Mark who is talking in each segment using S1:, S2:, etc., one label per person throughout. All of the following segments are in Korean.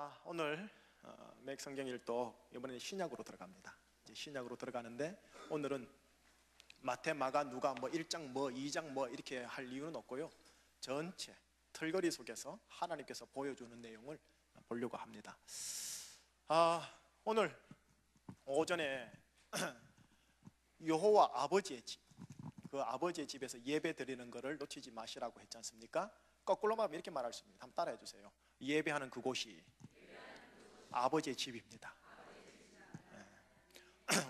S1: 자, 오늘 맥성경 일독 이번에는 신약으로 들어갑니다. 이제 신약으로 들어가는데 오늘은 마태, 마가, 누가 뭐 1장 뭐 2장 뭐 이렇게 할 이유는 없고요. 전체 털거리 속에서 하나님께서 보여주는 내용을 보려고 합니다. 오늘 오전에 여호와 아버지의 집, 그 아버지의 집에서 예배 드리는 것을 놓치지 마시라고 했지 않습니까? 거꾸로 말하면 이렇게 말할 수 있습니다. 한번 따라해 주세요. 예배하는 그곳이 아버지의 집입니다.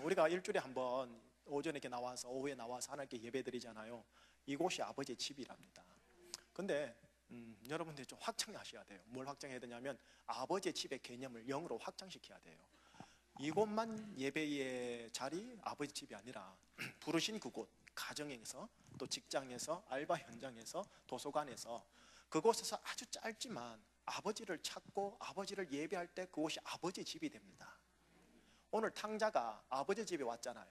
S1: 우리가 일주일에 한번 오전에 이렇게 나와서 오후에 나와서 하나님께 예배 드리잖아요. 이곳이 아버지의 집이랍니다. 근데 여러분들이 좀 확장하셔야 돼요. 뭘 확장해야 되냐면 아버지의 집의 개념을 영으로 확장시켜야 돼요. 이곳만 예배의 자리, 아버지 집이 아니라 부르신 그곳, 가정에서 또 직장에서, 알바 현장에서, 도서관에서, 그곳에서 아주 짧지만 아버지를 찾고 아버지를 예배할 때 그곳이 아버지의 집이 됩니다. 오늘 탕자가 아버지 집에 왔잖아요.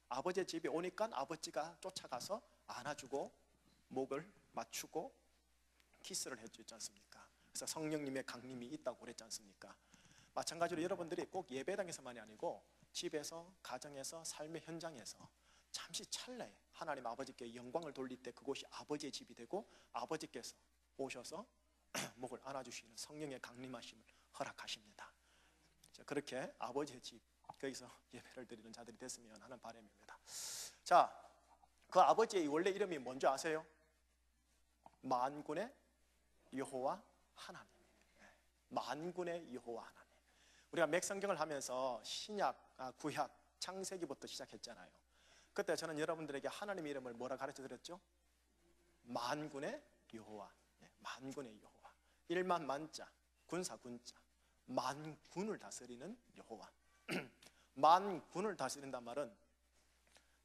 S1: 아버지 집에 오니까 아버지가 쫓아가서 안아주고 목을 맞추고 키스를 해주지 않습니까? 그래서 성령님의 강림이 있다고 그랬지 않습니까? 마찬가지로 여러분들이 꼭 예배당에서만이 아니고 집에서, 가정에서, 삶의 현장에서 잠시 찰나에 하나님 아버지께 영광을 돌릴 때 그곳이 아버지의 집이 되고 아버지께서 오셔서 목을 안아주시는 성령의 강림하심을 허락하십니다. 그렇게 아버지의 집, 거기서 예배를 드리는 자들이 됐으면 하는 바람입니다. 자, 그 아버지의 원래 이름이 뭔지 아세요? 만군의 여호와 하나님. 만군의 여호와 하나님. 우리가 맥성경을 하면서 신약, 구약, 창세기부터 시작했잖아요. 그때 저는 여러분들에게 하나님 이름을 뭐라 가르쳐 드렸죠? 만군의 여호와. 만군의 여호와. 일만 만자, 군사 군자. 만군을 다스리는 여호와. 만군을 다스린단 말은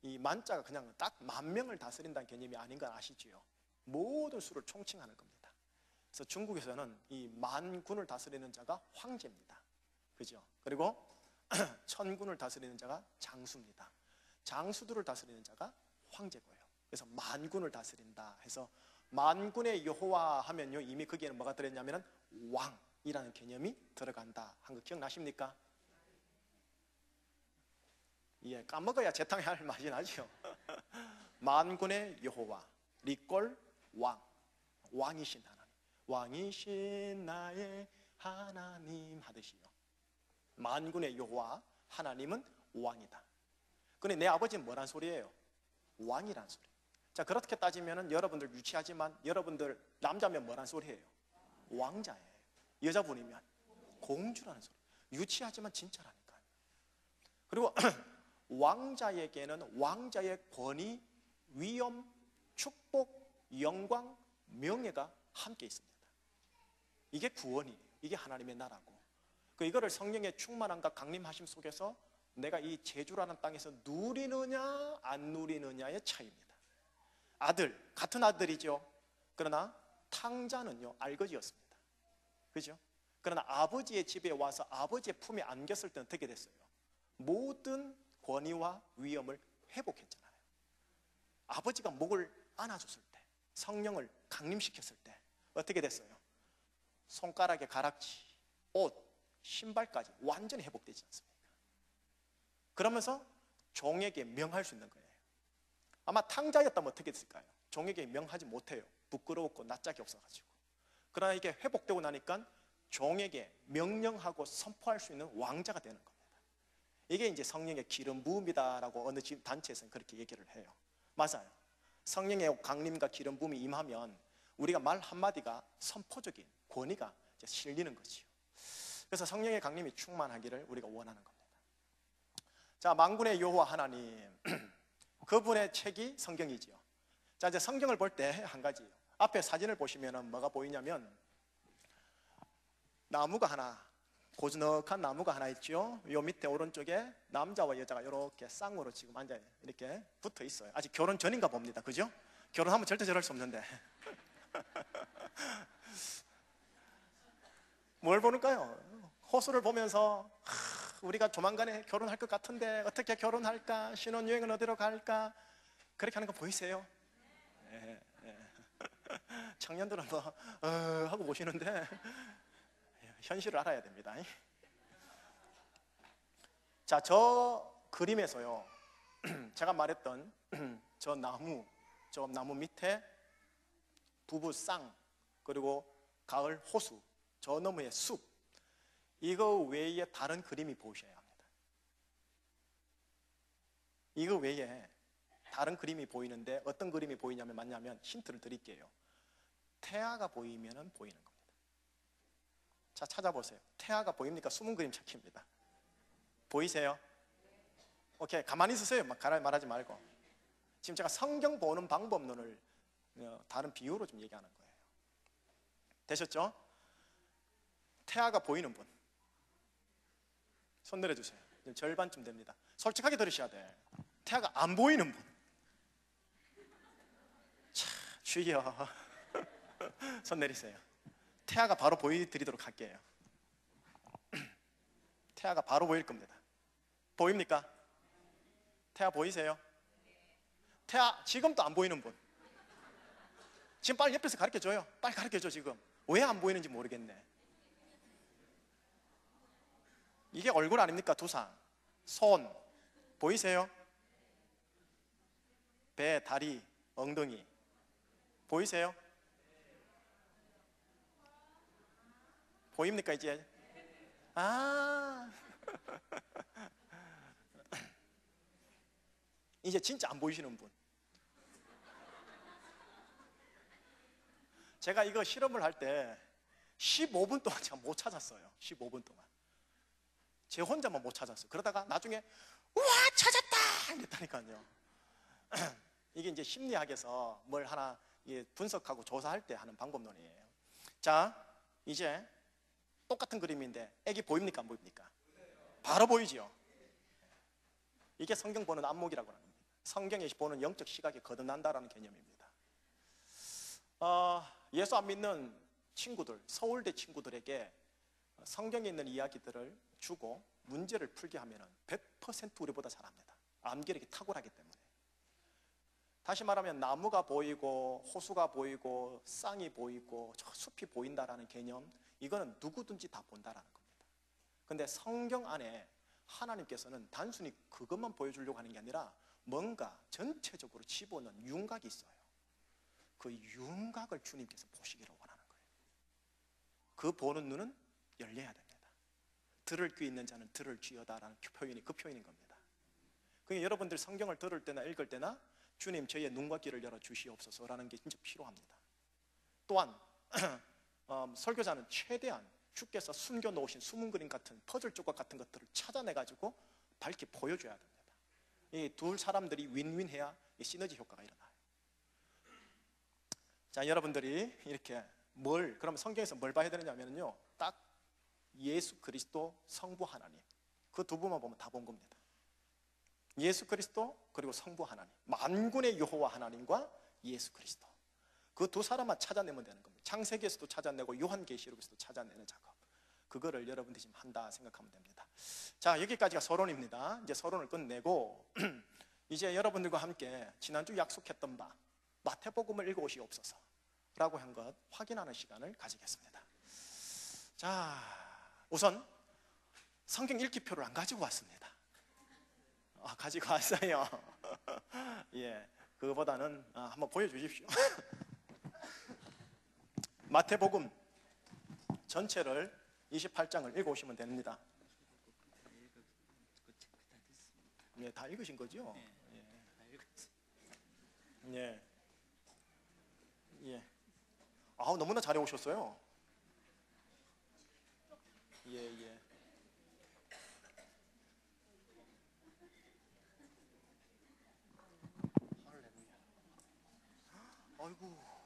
S1: 이 만자가 그냥 딱 만명을 다스린다는 개념이 아닌 건 아시지요? 모든 수를 총칭하는 겁니다. 그래서 중국에서는 이 만군을 다스리는 자가 황제입니다. 그죠? 그리고 천군을 다스리는 자가 장수입니다. 장수들을 다스리는 자가 황제고요. 그래서 만군을 다스린다 해서 만군의 여호와 하면요, 이미 거기에는 뭐가 들었냐면 왕이라는 개념이 들어간다 한 거 기억나십니까? 예, 까먹어야 재탕에 할 맛이 나죠. 만군의 여호와, 리꼴 왕, 왕이신 하나님, 왕이신 나의 하나님 하듯이요. 만군의 여호와 하나님은 왕이다. 근데 내 아버지는 뭐란 소리예요? 왕이란 소리. 자, 그렇게 따지면 여러분들 유치하지만 여러분들 남자면 뭐란 소리예요? 왕자예요. 여자분이면 공주라는 소리. 유치하지만 진짜라니까요. 그리고 왕자에게는 왕자의 권위, 위엄, 축복, 영광, 명예가 함께 있습니다. 이게 구원이에요. 이게 하나님의 나라고. 이거를 성령의 충만함과 강림하심 속에서 내가 이 제주라는 땅에서 누리느냐 안 누리느냐의 차이입니다. 아들, 같은 아들이죠. 그러나 탕자는요 알거지였습니다. 그죠? 그러나 아버지의 집에 와서 아버지의 품에 안겼을 때는 어떻게 됐어요? 모든 권위와 위엄을 회복했잖아요. 아버지가 목을 안아줬을 때, 성령을 강림시켰을 때 어떻게 됐어요? 손가락에 가락지, 옷, 신발까지 완전히 회복되지 않습니까? 그러면서 종에게 명할 수 있는 거예요. 아마 탕자였다면 어떻게 됐을까요? 종에게 명하지 못해요. 부끄러웠고 낯짝이 없어가지고. 그러나 이게 회복되고 나니까 종에게 명령하고 선포할 수 있는 왕자가 되는 겁니다. 이게 이제 성령의 기름 부음이다라고 어느 단체에서는 그렇게 얘기를 해요. 맞아요. 성령의 강림과 기름 부음이 임하면 우리가 말 한마디가 선포적인 권위가 이제 실리는 거지요. 그래서 성령의 강림이 충만하기를 우리가 원하는 겁니다. 자, 만군의 여호와 하나님, 그분의 책이 성경이지요. 자, 이제 성경을 볼 때 한 가지, 앞에 사진을 보시면 뭐가 보이냐면 나무가 하나, 고즈넉한 나무가 하나 있죠. 요 밑에 오른쪽에 남자와 여자가 이렇게 쌍으로 지금 앉아 이렇게 붙어 있어요. 아직 결혼 전인가 봅니다. 그죠? 결혼하면 절대 저럴 수 없는데. 뭘 보는가요? 호수를 보면서 우리가 조만간에 결혼할 것 같은데 어떻게 결혼할까? 신혼여행은 어디로 갈까? 그렇게 하는 거 보이세요? 청년들은 뭐 하고 보시는데 현실을 알아야 됩니다. 자, 저 그림에서요, 제가 말했던 저 나무 밑에 두부 쌍, 그리고 가을 호수, 저 너머의 숲, 이거 외에 다른 그림이 보이셔야 합니다. 이거 외에 다른 그림이 보이는데 어떤 그림이 보이냐면 맞냐면 힌트를 드릴게요. 태아가 보이면 보이는 겁니다. 자, 찾아보세요. 태아가 보입니까? 숨은 그림 찾기입니다. 보이세요? 오케이, 가만히 있으세요. 막 말하지 말고. 지금 제가 성경 보는 방법론을 다른 비유로 좀 얘기하는 거예요. 되셨죠? 태아가 보이는 분 손 내려주세요. 절반쯤 됩니다. 솔직하게 들으셔야 돼. 태아가 안 보이는 분, 자, 주여 손 내리세요. 태아가 바로 보여드리도록 할게요. 태아가 바로 보일 겁니다. 보입니까? 태아 보이세요? 태아 지금도 안 보이는 분, 지금 빨리 옆에서 가르쳐줘요. 빨리 가르쳐줘. 지금 왜 안 보이는지 모르겠네. 이게 얼굴 아닙니까? 두상, 손 보이세요? 배, 다리, 엉덩이 보이세요? 보입니까 이제? 아 이제 진짜 안 보이시는 분. 제가 이거 실험을 할 때 15분 동안 제가 못 찾았어요. 15분 동안 제 혼자만 못 찾았어요. 그러다가 나중에 우와 찾았다 이랬다니까요. 이게 이제 심리학에서 뭘 하나 분석하고 조사할 때 하는 방법론이에요. 자, 이제 똑같은 그림인데 애기 보입니까? 안 보입니까? 바로 보이지요. 이게 성경 보는 안목이라고 합니다. 성경에 보는 영적 시각이 거듭난다라는 개념입니다. 예수 안 믿는 친구들, 서울대 친구들에게 성경에 있는 이야기들을 주고 문제를 풀게 하면 100% 우리보다 잘합니다. 암기력이 탁월하기 때문에. 다시 말하면 나무가 보이고 호수가 보이고 쌍이 보이고 저 숲이 보인다라는 개념, 이거는 누구든지 다 본다라는 겁니다. 근데 성경 안에 하나님께서는 단순히 그것만 보여주려고 하는 게 아니라 뭔가 전체적으로 집어넣은 윤곽이 있어요. 그 윤곽을 주님께서 보시기를 원하는 거예요. 그 보는 눈은 열려야 됩니다. 들을 귀 있는 자는 들을 쥐어다라는 표현이 그 표현인 겁니다. 그러니까 여러분들 성경을 들을 때나 읽을 때나 주님 저희의 눈과 귀를 열어 주시옵소서라는 게 진짜 필요합니다. 또한 설교자는 최대한 주께서 숨겨놓으신 숨은 그림 같은 퍼즐 조각 같은 것들을 찾아내가지고 밝게 보여줘야 됩니다. 이 둘 사람들이 윈윈해야 이 시너지 효과가 일어나요. 자, 여러분들이 이렇게 그러면 성경에서 뭘 봐야 되느냐면요, 딱 예수 그리스도 성부 하나님, 그 두 분만 보면 다 본 겁니다. 예수 그리스도 그리고 성부 하나님, 만군의 여호와 하나님과 예수 그리스도, 그 두 사람만 찾아내면 되는 겁니다. 창세기에서도 찾아내고 요한계시록에서도 찾아내는 작업, 그거를 여러분들이 지금 한다 생각하면 됩니다. 자, 여기까지가 서론입니다. 이제 서론을 끝내고 이제 여러분들과 함께 지난주 약속했던 바 마태복음을 읽어오시옵소서 라고 한 것 확인하는 시간을 가지겠습니다. 자, 우선 성경 읽기표를 안 가지고 왔습니다. 가지고 왔어요. 예, 그거보다는 한번 보여주십시오. 마태복음 전체를 28장을 읽어오시면 됩니다. 예, 다 읽으신 거죠? 예. 예. 너무나 잘해 오셨어요. 예. 할렐루야. 아이고.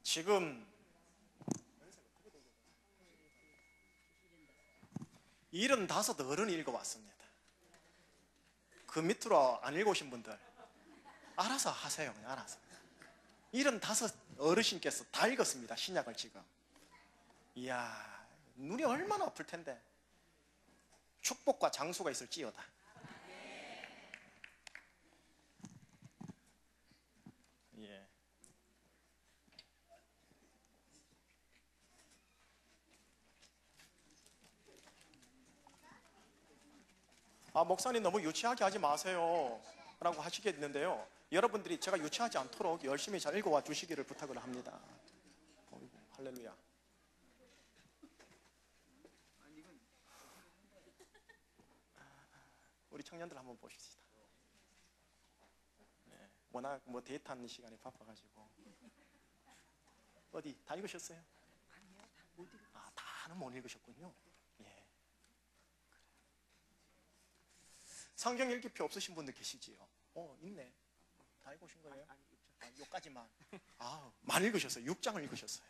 S1: 지금 75 어른이 읽어왔습니다. 그 밑으로 안 읽어오신 분들 알아서 하세요. 그냥 알아서. 75 어르신께서 다 읽었습니다. 신약을 지금. 이야, 눈이 얼마나 아플 텐데. 축복과 장수가 있을지어다. 예. 목사님 너무 유치하게 하지 마세요 라고 하시겠는데요, 여러분들이 제가 유치하지 않도록 열심히 잘 읽어와 주시기를 부탁을 합니다. 할렐루야. 우리 청년들 한번 보십시다. 네, 워낙 데이트하는 시간이 바빠가지고. 어디 다 읽으셨어요? 다는 못 읽으셨군요. 예. 성경 읽기표 없으신 분들 계시지요? 있네. 다 읽으신 거예요? 요까지만. 많이 읽으셨어요. 6장을 읽으셨어요.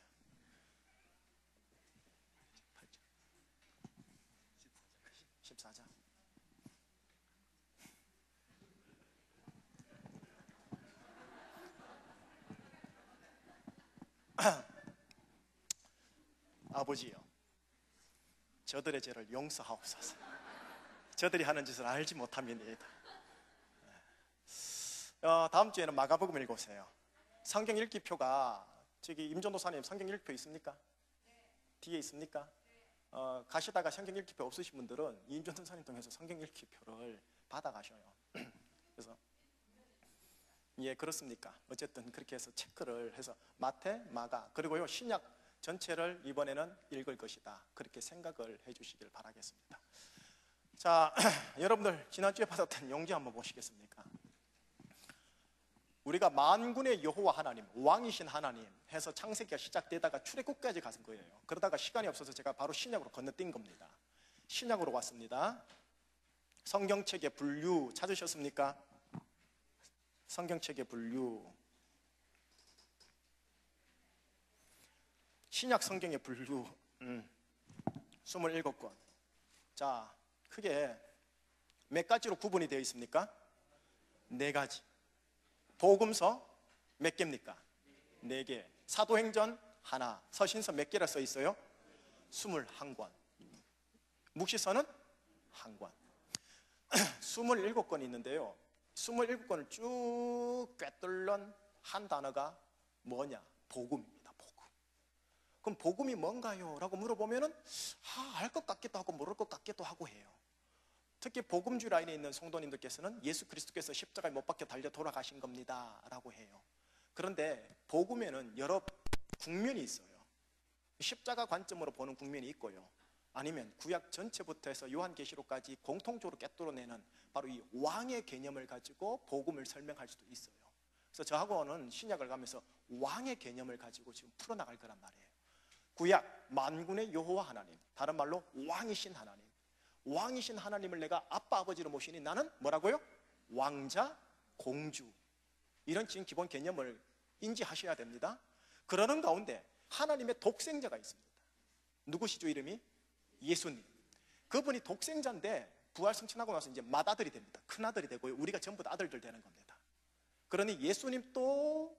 S1: 14장. 아버지요, 저들의 죄를 용서하옵소서. 저들이 하는 짓을 알지 못함이니이다. 다음 주에는 마가복음 읽으세요. 성경 읽기표가 저기 임전도사님 성경 읽기표 있습니까? 뒤에 있습니까? 가시다가 성경 읽기표 없으신 분들은 임전도사님 통해서 성경 읽기표를 받아가셔요. 그래서 예, 그렇습니까? 어쨌든 그렇게 해서 체크를 해서 마태, 마가, 그리고요 신약 전체를 이번에는 읽을 것이다, 그렇게 생각을 해주시길 바라겠습니다. 자, 여러분들 지난주에 받았던 용지 한번 보시겠습니까? 우리가 만군의 여호와 하나님, 왕이신 하나님 해서 창세기가 시작되다가 출애굽까지 간 거예요. 그러다가 시간이 없어서 제가 바로 신약으로 건너뛴 겁니다. 신약으로 왔습니다. 성경책의 분류 찾으셨습니까? 성경책의 분류, 신약 성경의 분류 27권. 자, 크게 몇 가지로 구분이 되어 있습니까? 4가지. 복음서 몇 개입니까? 4개. 사도행전 하나. 서신서 몇 개라 써 있어요? 21권. 묵시서는 1권. 27권이 있는데요, 27권을 쭉 꿰뚫는 한 단어가 뭐냐? 복음입니다. 복음. 그럼 복음이 뭔가요? 라고 물어보면은 알 것 같기도 하고 모를 것 같기도 하고 해요. 특히 복음주 라인에 있는 성도님들께서는 예수 그리스도께서 십자가에 못 박혀 달려 돌아가신 겁니다 라고 해요. 그런데 복음에는 여러 국면이 있어요. 십자가 관점으로 보는 국면이 있고요, 아니면 구약 전체부터 해서 요한계시록까지 공통적으로 꿰뚫어내는 바로 이 왕의 개념을 가지고 복음을 설명할 수도 있어요. 그래서 저하고는 신약을 가면서 왕의 개념을 가지고 지금 풀어나갈 거란 말이에요. 구약 만군의 여호와 하나님, 다른 말로 왕이신 하나님. 왕이신 하나님을 내가 아빠 아버지로 모시니 나는 뭐라고요? 왕자, 공주. 이런 지금 기본 개념을 인지하셔야 됩니다. 그러는 가운데 하나님의 독생자가 있습니다. 누구시죠? 이름이? 예수님. 그분이 독생자인데 부활 승천하고 나서 이제 맏아들이 됩니다. 큰아들이 되고요, 우리가 전부 다 아들들 되는 겁니다. 그러니 예수님 또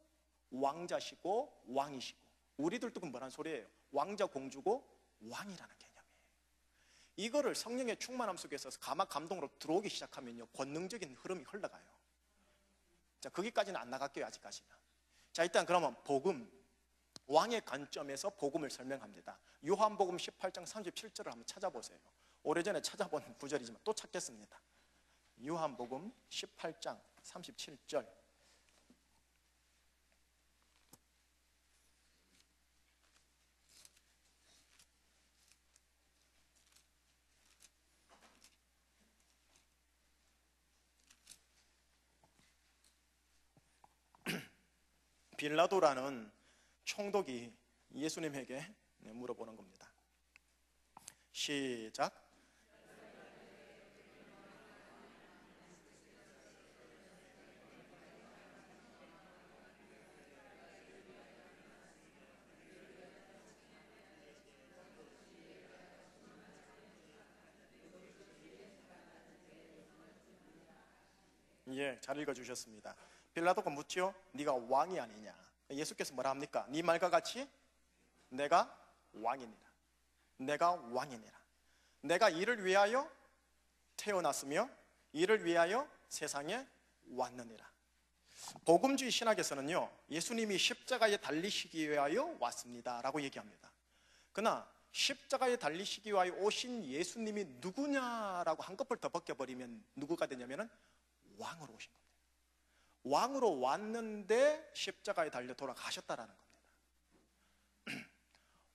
S1: 왕자시고 왕이시고, 우리들도 그럼 뭐란 소리예요? 왕자, 공주고 왕이라는 개념이에요. 이거를 성령의 충만함 속에서 감화 감동으로 들어오기 시작하면요, 권능적인 흐름이 흘러가요. 자, 거기까지는 안 나갈게요, 아직까지는. 자, 일단 그러면 복음, 왕의 관점에서 복음을 설명합니다. 요한복음 18장 37절을 한번 찾아보세요. 오래전에 찾아본 구절이지만 또 찾겠습니다. 요한복음 18장 37절. 빌라도라는 총독이 예수님에게 물어보는 겁니다. 시작. 예, 잘 읽어주셨습니다. 빌라도가 묻지요, 네가 왕이 아니냐? 예수께서 뭐라 합니까? 네 말과 같이 내가 왕이니라. 내가 왕이니라. 내가 이를 위하여 태어났으며 이를 위하여 세상에 왔느니라. 복음주의 신학에서는요, 예수님이 십자가에 달리시기 위하여 왔습니다 라고 얘기합니다. 그러나 십자가에 달리시기 위하여 오신 예수님이 누구냐라고 한꺼풀 더 벗겨버리면 누구가 되냐면은 왕으로 오신 겁니다. 왕으로 왔는데 십자가에 달려 돌아가셨다라는 겁니다.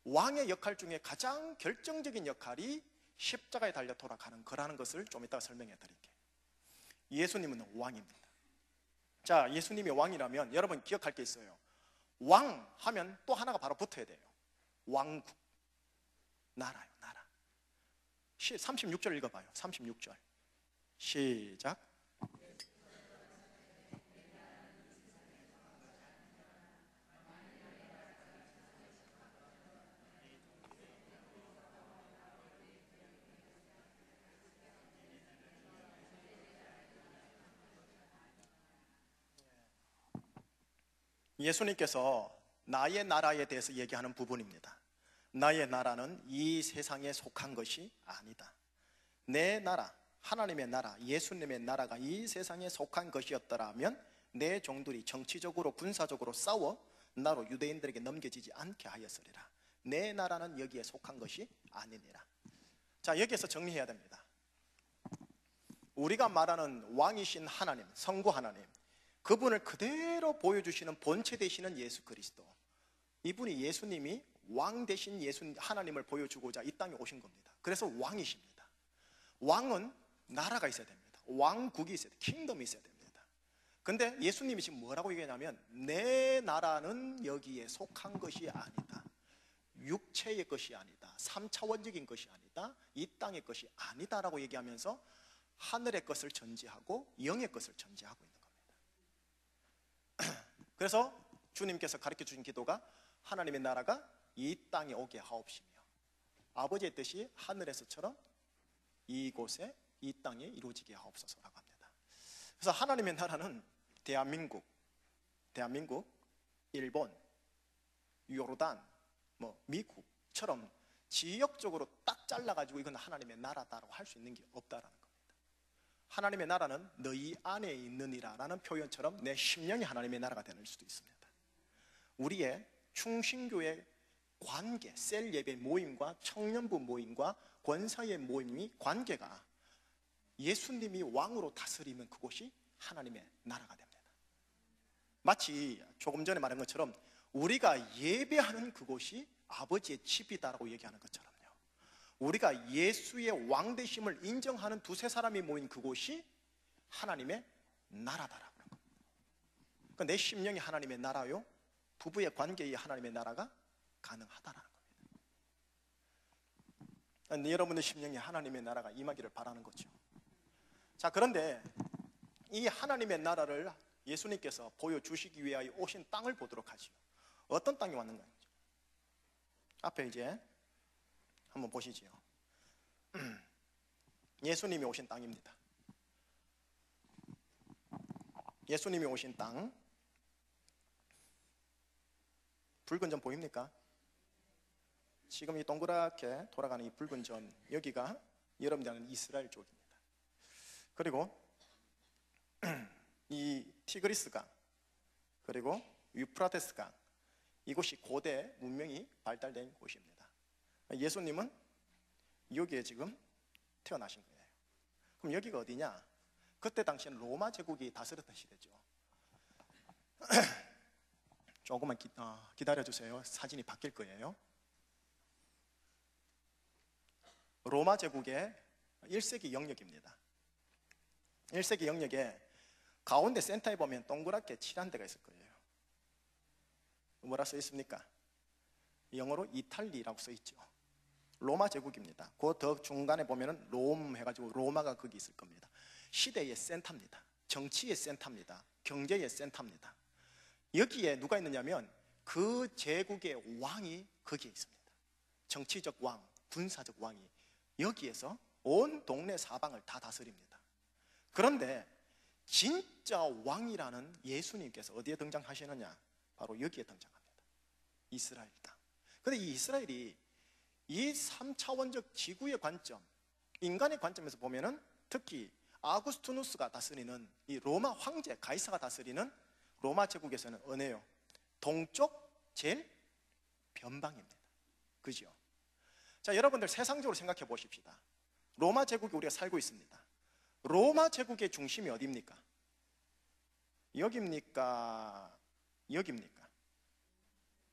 S1: 왕의 역할 중에 가장 결정적인 역할이 십자가에 달려 돌아가는 거라는 것을 좀 이따가 설명해 드릴게요. 예수님은 왕입니다. 자, 예수님이 왕이라면 여러분 기억할 게 있어요. 왕 하면 또 하나가 바로 붙어야 돼요. 왕국, 나라요, 나라. 36절 읽어봐요. 36절 시작. 예수님께서 나의 나라에 대해서 얘기하는 부분입니다. 나의 나라는 이 세상에 속한 것이 아니다. 내 나라, 하나님의 나라, 예수님의 나라가 이 세상에 속한 것이었더라면 내 종들이 정치적으로 군사적으로 싸워 나로 유대인들에게 넘겨지지 않게 하였으리라. 내 나라는 여기에 속한 것이 아니니라. 자, 여기에서 정리해야 됩니다. 우리가 말하는 왕이신 하나님, 성부 하나님, 그분을 그대로 보여주시는 본체 되시는 예수 그리스도, 이분이 예수님이 왕 대신 하나님을 보여주고자 이 땅에 오신 겁니다. 그래서 왕이십니다. 왕은 나라가 있어야 됩니다. 왕국이 있어야 됩니다. 킹덤이 있어야 됩니다. 근데 예수님이 지금 뭐라고 얘기하냐면 내 나라는 여기에 속한 것이 아니다. 육체의 것이 아니다. 3차원적인 것이 아니다. 이 땅의 것이 아니다라고 얘기하면서 하늘의 것을 전제하고 영의 것을 전제하고 있는 겁니다. 그래서 주님께서 가르쳐 주신 기도가 하나님의 나라가 이 땅에 오게 하옵시며 아버지의 뜻이 하늘에서처럼 이곳에 이 땅에 이루어지게 하옵소서라고 합니다. 그래서 하나님의 나라는 대한민국, 일본, 요르단, 미국처럼 지역적으로 딱 잘라가지고 이건 하나님의 나라다라고 할 수 있는 게 없다라는 겁니다. 하나님의 나라는 너희 안에 있느니라 라는 표현처럼 내 심령이 하나님의 나라가 되는 수도 있습니다. 우리의 충신교의 관계, 셀 예배 모임과 청년부 모임과 권사의 모임이 관계가 예수님이 왕으로 다스리면 그곳이 하나님의 나라가 됩니다. 마치 조금 전에 말한 것처럼 우리가 예배하는 그곳이 아버지의 집이다라고 얘기하는 것처럼요, 우리가 예수의 왕되심을 인정하는 두세 사람이 모인 그곳이 하나님의 나라다라고 하는 겁니다. 그러니까 내 심령이 하나님의 나라요, 부부의 관계에 하나님의 나라가 가능하다라는 겁니다. 그러니까 여러분의 심령에 하나님의 나라가 임하기를 바라는 거죠. 자, 그런데 이 하나님의 나라를 예수님께서 보여주시기 위하여 오신 땅을 보도록 하죠. 어떤 땅이 왔는가? 앞에 이제 한번 보시지요. 예수님이 오신 땅입니다. 예수님이 오신 땅, 붉은 점 보입니까? 지금 이 동그랗게 돌아가는 이 붉은 점, 여기가 여러분들이 아는 이스라엘 쪽입니다. 그리고 이 티그리스 강, 그리고 유프라테스 강, 이곳이 고대 문명이 발달된 곳입니다. 예수님은 여기에 지금 태어나신 거예요. 그럼 여기가 어디냐? 그때 당시에는 로마 제국이 다스렸던 시대죠. 조금만 기다려주세요. 사진이 바뀔 거예요. 로마 제국의 1세기 영역입니다. 1세기 영역에 가운데 센터에 보면 동그랗게 칠한 데가 있을 거예요. 뭐라 써 있습니까? 영어로 이탈리라고 써 있죠. 로마 제국입니다. 그 더 중간에 보면은 롬 해가지고 로마가 거기 있을 겁니다. 시대의 센터입니다. 정치의 센터입니다. 경제의 센터입니다. 여기에 누가 있느냐면 그 제국의 왕이 거기에 있습니다. 정치적 왕, 군사적 왕이 여기에서 온 동네 사방을 다 다스립니다. 그런데 진짜 왕이라는 예수님께서 어디에 등장하시느냐? 바로 여기에 등장합니다. 이스라엘 땅. 그런데 이 이스라엘이 이 3차원적 지구의 관점, 인간의 관점에서 보면은 특히 아구스투누스가 다스리는 이 로마 황제 가이사가 다스리는 로마 제국에서는 어디예요? 동쪽 제일 변방입니다. 그죠? 자, 여러분들 세상적으로 생각해 보십시다. 로마 제국에 우리가 살고 있습니다. 로마 제국의 중심이 어디입니까? 여기입니까? 여기입니까?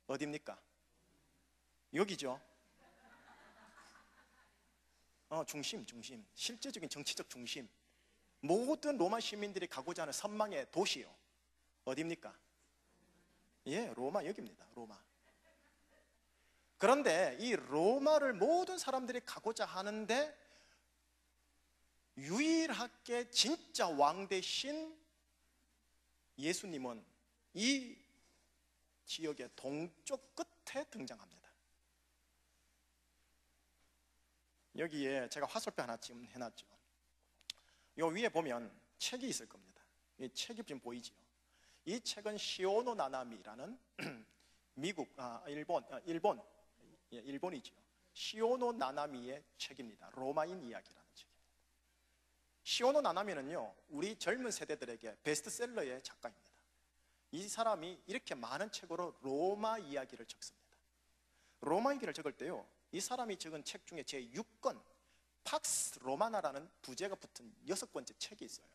S1: 어디입니까? 여기죠. 중심. 실제적인 정치적 중심. 모든 로마 시민들이 가고자 하는 선망의 도시요. 어디입니까? 예, 로마 여기입니다. 로마. 그런데 이 로마를 모든 사람들이 가고자 하는데 유일하게 진짜 왕 대신 예수님은 이 지역의 동쪽 끝에 등장합니다. 여기에 제가 화살표 하나 지금 해놨죠. 요 위에 보면 책이 있을 겁니다. 이 책이 지금 보이지요. 이 책은 시오노 나나미라는 일본이죠. 시오노 나나미의 책입니다. 로마인 이야기라는 책입니다. 시오노 나나미는요, 우리 젊은 세대들에게 베스트셀러의 작가입니다. 이 사람이 이렇게 많은 책으로 로마 이야기를 적습니다. 로마 이야기를 적을 때요, 이 사람이 적은 책 중에 제 6권 팍스 로마나라는 부제가 붙은 6번째 책이 있어요.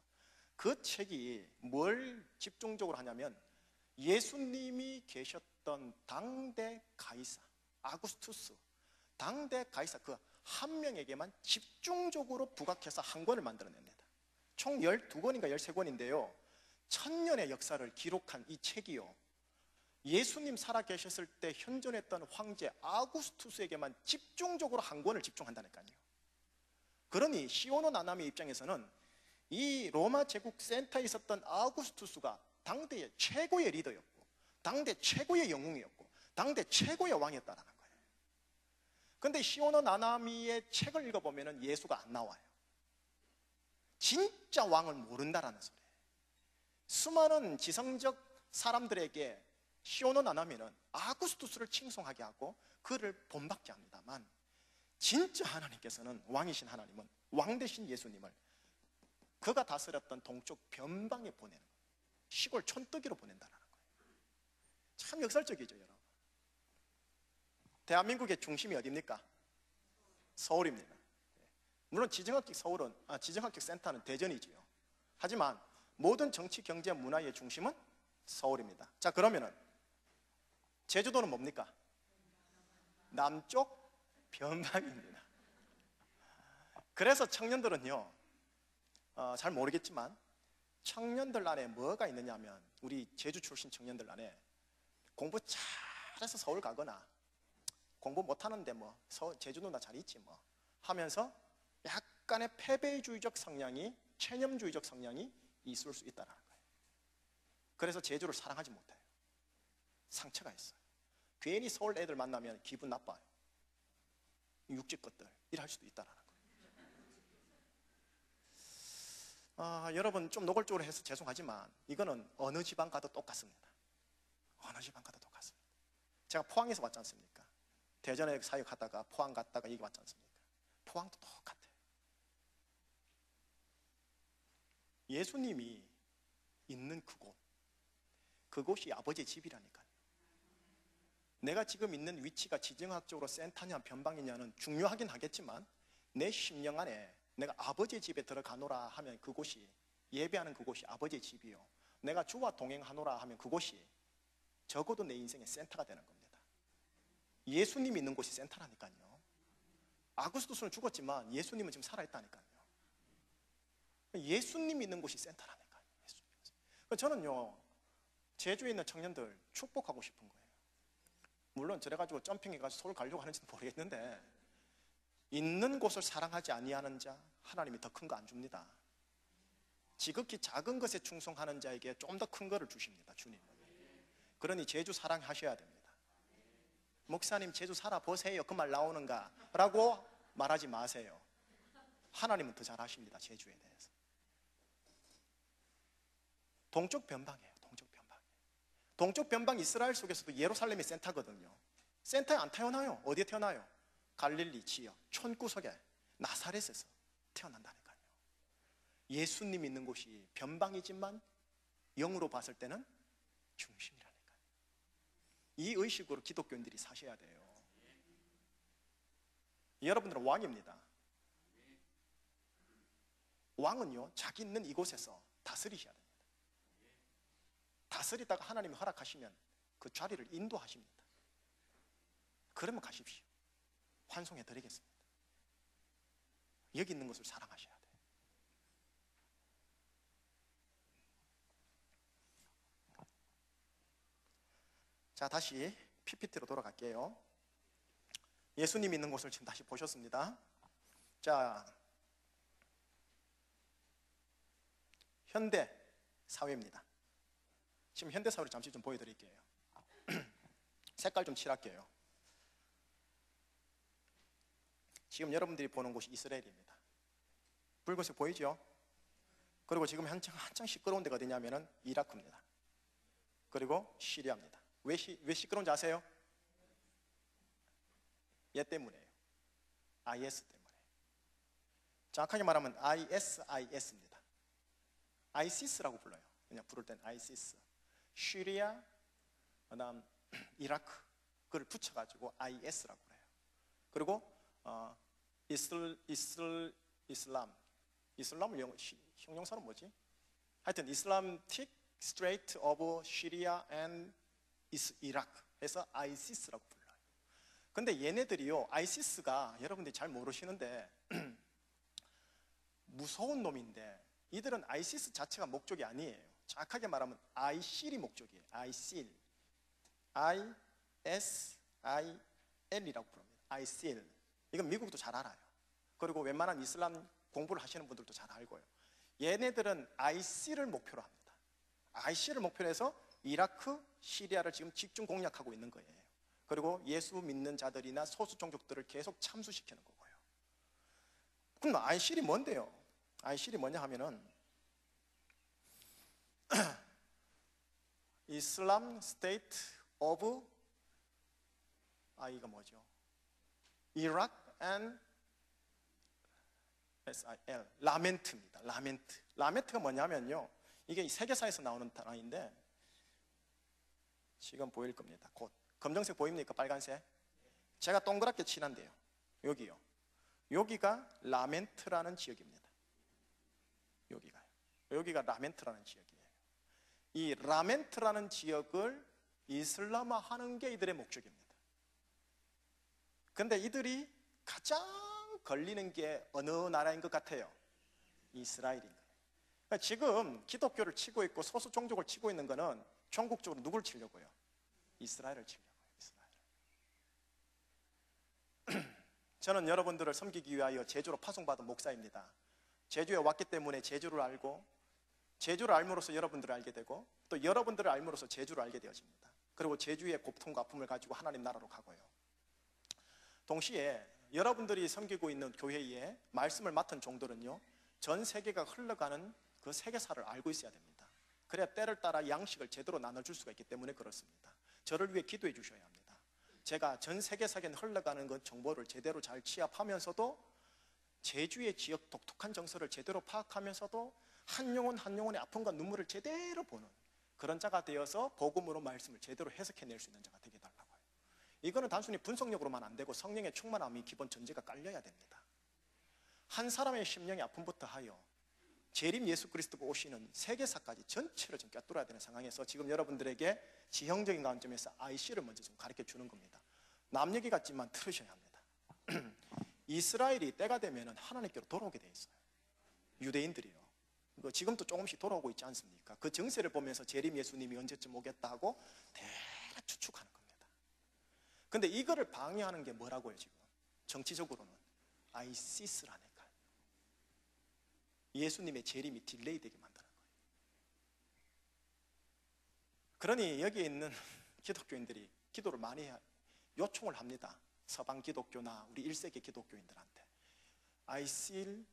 S1: 그 책이 뭘 집중적으로 하냐면 예수님이 계셨던 당대 가이사 아구스투스, 당대 가이사 그 한 명에게만 집중적으로 부각해서 한 권을 만들어냅니다. 총 12권인가 13권인데요 1000년의 역사를 기록한 이 책이요, 예수님 살아계셨을 때 현존했던 황제 아구스투스에게만 집중적으로 한 권을 집중한다니까요. 그러니 시오노 나나미 입장에서는 이 로마 제국 센터에 있었던 아구스투스가 당대의 최고의 리더였고, 당대 최고의 영웅이었고, 당대 최고의 왕이었다는 거예요. 그런데 시오노 나나미의 책을 읽어보면 예수가 안 나와요. 진짜 왕을 모른다라는 소리예요. 수많은 지성적 사람들에게 시오노 나나미는 아구스투스를 칭송하게 하고 그를 본받게 합니다만, 진짜 하나님께서는, 왕이신 하나님은 왕 대신 예수님을 그가 다스렸던 동쪽 변방에 보내는 거예요. 시골 촌뜨기로 보낸다는 거예요. 참 역설적이죠, 여러분. 대한민국의 중심이 어디입니까? 서울입니다. 물론 지정학적 센터는 대전이지요. 하지만 모든 정치, 경제, 문화의 중심은 서울입니다. 자, 그러면은 제주도는 뭡니까? 남쪽 변방입니다. 그래서 청년들은요, 잘 모르겠지만 청년들 안에 뭐가 있느냐 하면, 우리 제주 출신 청년들 안에 공부 잘해서 서울 가거나 공부 못하는데 뭐 제주도나 잘 있지 뭐 하면서 약간의 패배주의적 성향이, 체념주의적 성향이 있을 수 있다는 거예요. 그래서 제주를 사랑하지 못해요. 상처가 있어요. 괜히 서울 애들 만나면 기분 나빠요. 육지 것들 이럴 수도 있다는 거예요. 여러분 좀 노골적으로 해서 죄송하지만 이거는 어느 지방 가도 똑같습니다. 어느 지방 가도 똑같습니다. 제가 포항에서 왔지 않습니까? 대전에 사역하다가 포항 갔다가 여기 왔지 않습니까? 포항도 똑같아요. 예수님이 있는 그곳이 아버지의 집이라니까요. 내가 지금 있는 위치가 지정학적으로 센터냐 변방이냐는 중요하긴 하겠지만, 내 심령 안에 내가 아버지의 집에 들어가노라 하면 그곳이, 예배하는 그곳이 아버지의 집이요, 내가 주와 동행하노라 하면 그곳이 적어도 내 인생의 센터가 되는 겁니다. 예수님이 있는 곳이 센터라니까요. 아구스투스는 죽었지만 예수님은 지금 살아있다니까요. 예수님이 있는 곳이 센터라니까요. 저는요, 제주에 있는 청년들 축복하고 싶은 거예요. 물론 저래가지고 점핑해가지고 서울 가려고 하는지는 모르겠는데, 있는 곳을 사랑하지 아니하는 자 하나님이 더 큰 거 안 줍니다. 지극히 작은 것에 충성하는 자에게 좀 더 큰 거를 주십니다, 주님은. 그러니 제주 사랑하셔야 됩니다. 목사님 제주 살아보세요 그 말 나오는가? 라고 말하지 마세요. 하나님은 더 잘 아십니다, 제주에 대해서. 동쪽 변방이에요. 동쪽 변방 이스라엘 속에서도 예루살렘이 센터거든요. 센터에 안 태어나요. 어디에 태어나요? 갈릴리 지역 촌구석에 나사렛에서 태어난다니까요. 예수님 있는 곳이 변방이지만 영으로 봤을 때는 중심이라니까요. 이 의식으로 기독교인들이 사셔야 돼요. 여러분들은 왕입니다. 왕은요, 자기 있는 이곳에서 다스리셔야 됩니다. 다스리다가 하나님이 허락하시면 그 자리를 인도하십니다. 그러면 가십시오. 환송해 드리겠습니다. 여기 있는 것을 사랑하셔야 돼요. 자, 다시 PPT로 돌아갈게요. 예수님 있는 곳을 지금 다시 보셨습니다. 자, 현대 사회입니다. 지금 현대 사회를 잠시 좀 보여드릴게요. 색깔 좀 칠할게요. 지금 여러분들이 보는 곳이 이스라엘입니다. 붉은색 보이죠? 그리고 지금 한창 시끄러운 데가 어디냐면은 이라크입니다. 그리고 시리아입니다. 왜 시끄러운지 아세요? 얘 때문에요. IS 때문에. 정확하게 말하면 ISIS입니다. ISIS라고 불러요. 그냥 부를 땐 ISIS. 시리아, 그다음 이라크, 그걸 붙여가지고 IS라고 그래요. 그리고 이슬람을 형용사로 뭐지? 하여튼 이슬람틱 스트레이트 오브 시리아 앤 이라크 해서 ISIS라고 불러요. 근데 얘네들이요, ISIS가 여러분들이 잘 모르시는데 무서운 놈인데, 이들은 ISIS 자체가 목적이 아니에요. 정확하게 말하면 ISIL이 목적이에요. ISIL, ISIL이라고 부릅니다. ISIL. 이건 미국도 잘 알아요. 그리고 웬만한 이슬람 공부를 하시는 분들도 잘 알고요. 얘네들은 ISIL을 목표로 합니다. ISIL을 목표로 해서 이라크, 시리아를 지금 집중 공략하고 있는 거예요. 그리고 예수 믿는 자들이나 소수 종족들을 계속 참수시키는 거고요. 그럼 ISIL이 뭔데요? ISIL이 뭐냐 하면은 이슬람 스테이트 오브 이거 뭐죠? 이라크 앤 SIL, 라멘트입니다. 라멘트가 뭐냐면요, 이게 세계사에서 나오는 단어인데 지금 보일 겁니다. 곧 검정색 보입니까? 빨간색? 제가 동그랗게 칠한데요. 여기요. 여기가 라멘트라는 지역입니다. 여기가 라멘트라는 지역이에요. 이 라멘트라는 지역을 이슬람화하는 게 이들의 목적입니다. 근데 이들이 가장 걸리는 게 어느 나라인 것 같아요? 이스라엘인 거예요. 그러니까 지금 기독교를 치고 있고 소수 종족을 치고 있는 거는 전국적으로 누굴 치려고요? 이스라엘을 치려고요. 이스라엘. 저는 여러분들을 섬기기 위하여 제주로 파송받은 목사입니다. 제주에 왔기 때문에 제주를 알고, 제주를 알므로써 여러분들을 알게 되고, 또 여러분들을 알므로써 제주를 알게 되어집니다. 그리고 제주의 고통과 아픔을 가지고 하나님 나라로 가고요. 동시에 여러분들이 섬기고 있는 교회에 말씀을 맡은 종들은요, 전 세계가 흘러가는 그 세계사를 알고 있어야 됩니다. 그래야 때를 따라 양식을 제대로 나눠줄 수가 있기 때문에 그렇습니다. 저를 위해 기도해 주셔야 합니다. 제가 전 세계사에 흘러가는 그 정보를 제대로 잘 취합하면서도 제주의 지역 독특한 정서를 제대로 파악하면서도 한 영혼 한 영혼의 아픔과 눈물을 제대로 보는 그런 자가 되어서 복음으로 말씀을 제대로 해석해낼 수 있는 자가 되게 달라고요. 이거는 단순히 분석력으로만 안 되고 성령의 충만함이 기본 전제가 깔려야 됩니다. 한 사람의 심령의 아픔부터 하여 재림 예수 그리스도가 오시는 세계사까지 전체를 좀 꿰뚫어야 되는 상황에서 지금 여러분들에게 지형적인 관점에서 IC를 먼저 좀 가르쳐 주는 겁니다. 남 얘기 같지만 들으셔야 합니다. 이스라엘이 때가 되면 하나님께로 돌아오게 돼 있어요. 유대인들이요. 지금도 조금씩 돌아오고 있지 않습니까? 그 정세를 보면서 재림 예수님이 언제쯤 오겠다 하고 대략 추측하는 겁니다. 근데 이거를 방해하는 게 뭐라고요? 지금 정치적으로는 ISIS라니까요. 예수님의 재림이 딜레이 되게 만드는 거예요. 그러니 여기에 있는 기독교인들이 기도를 많이 요청을 합니다. 서방 기독교나 우리 1세기 기독교인들한테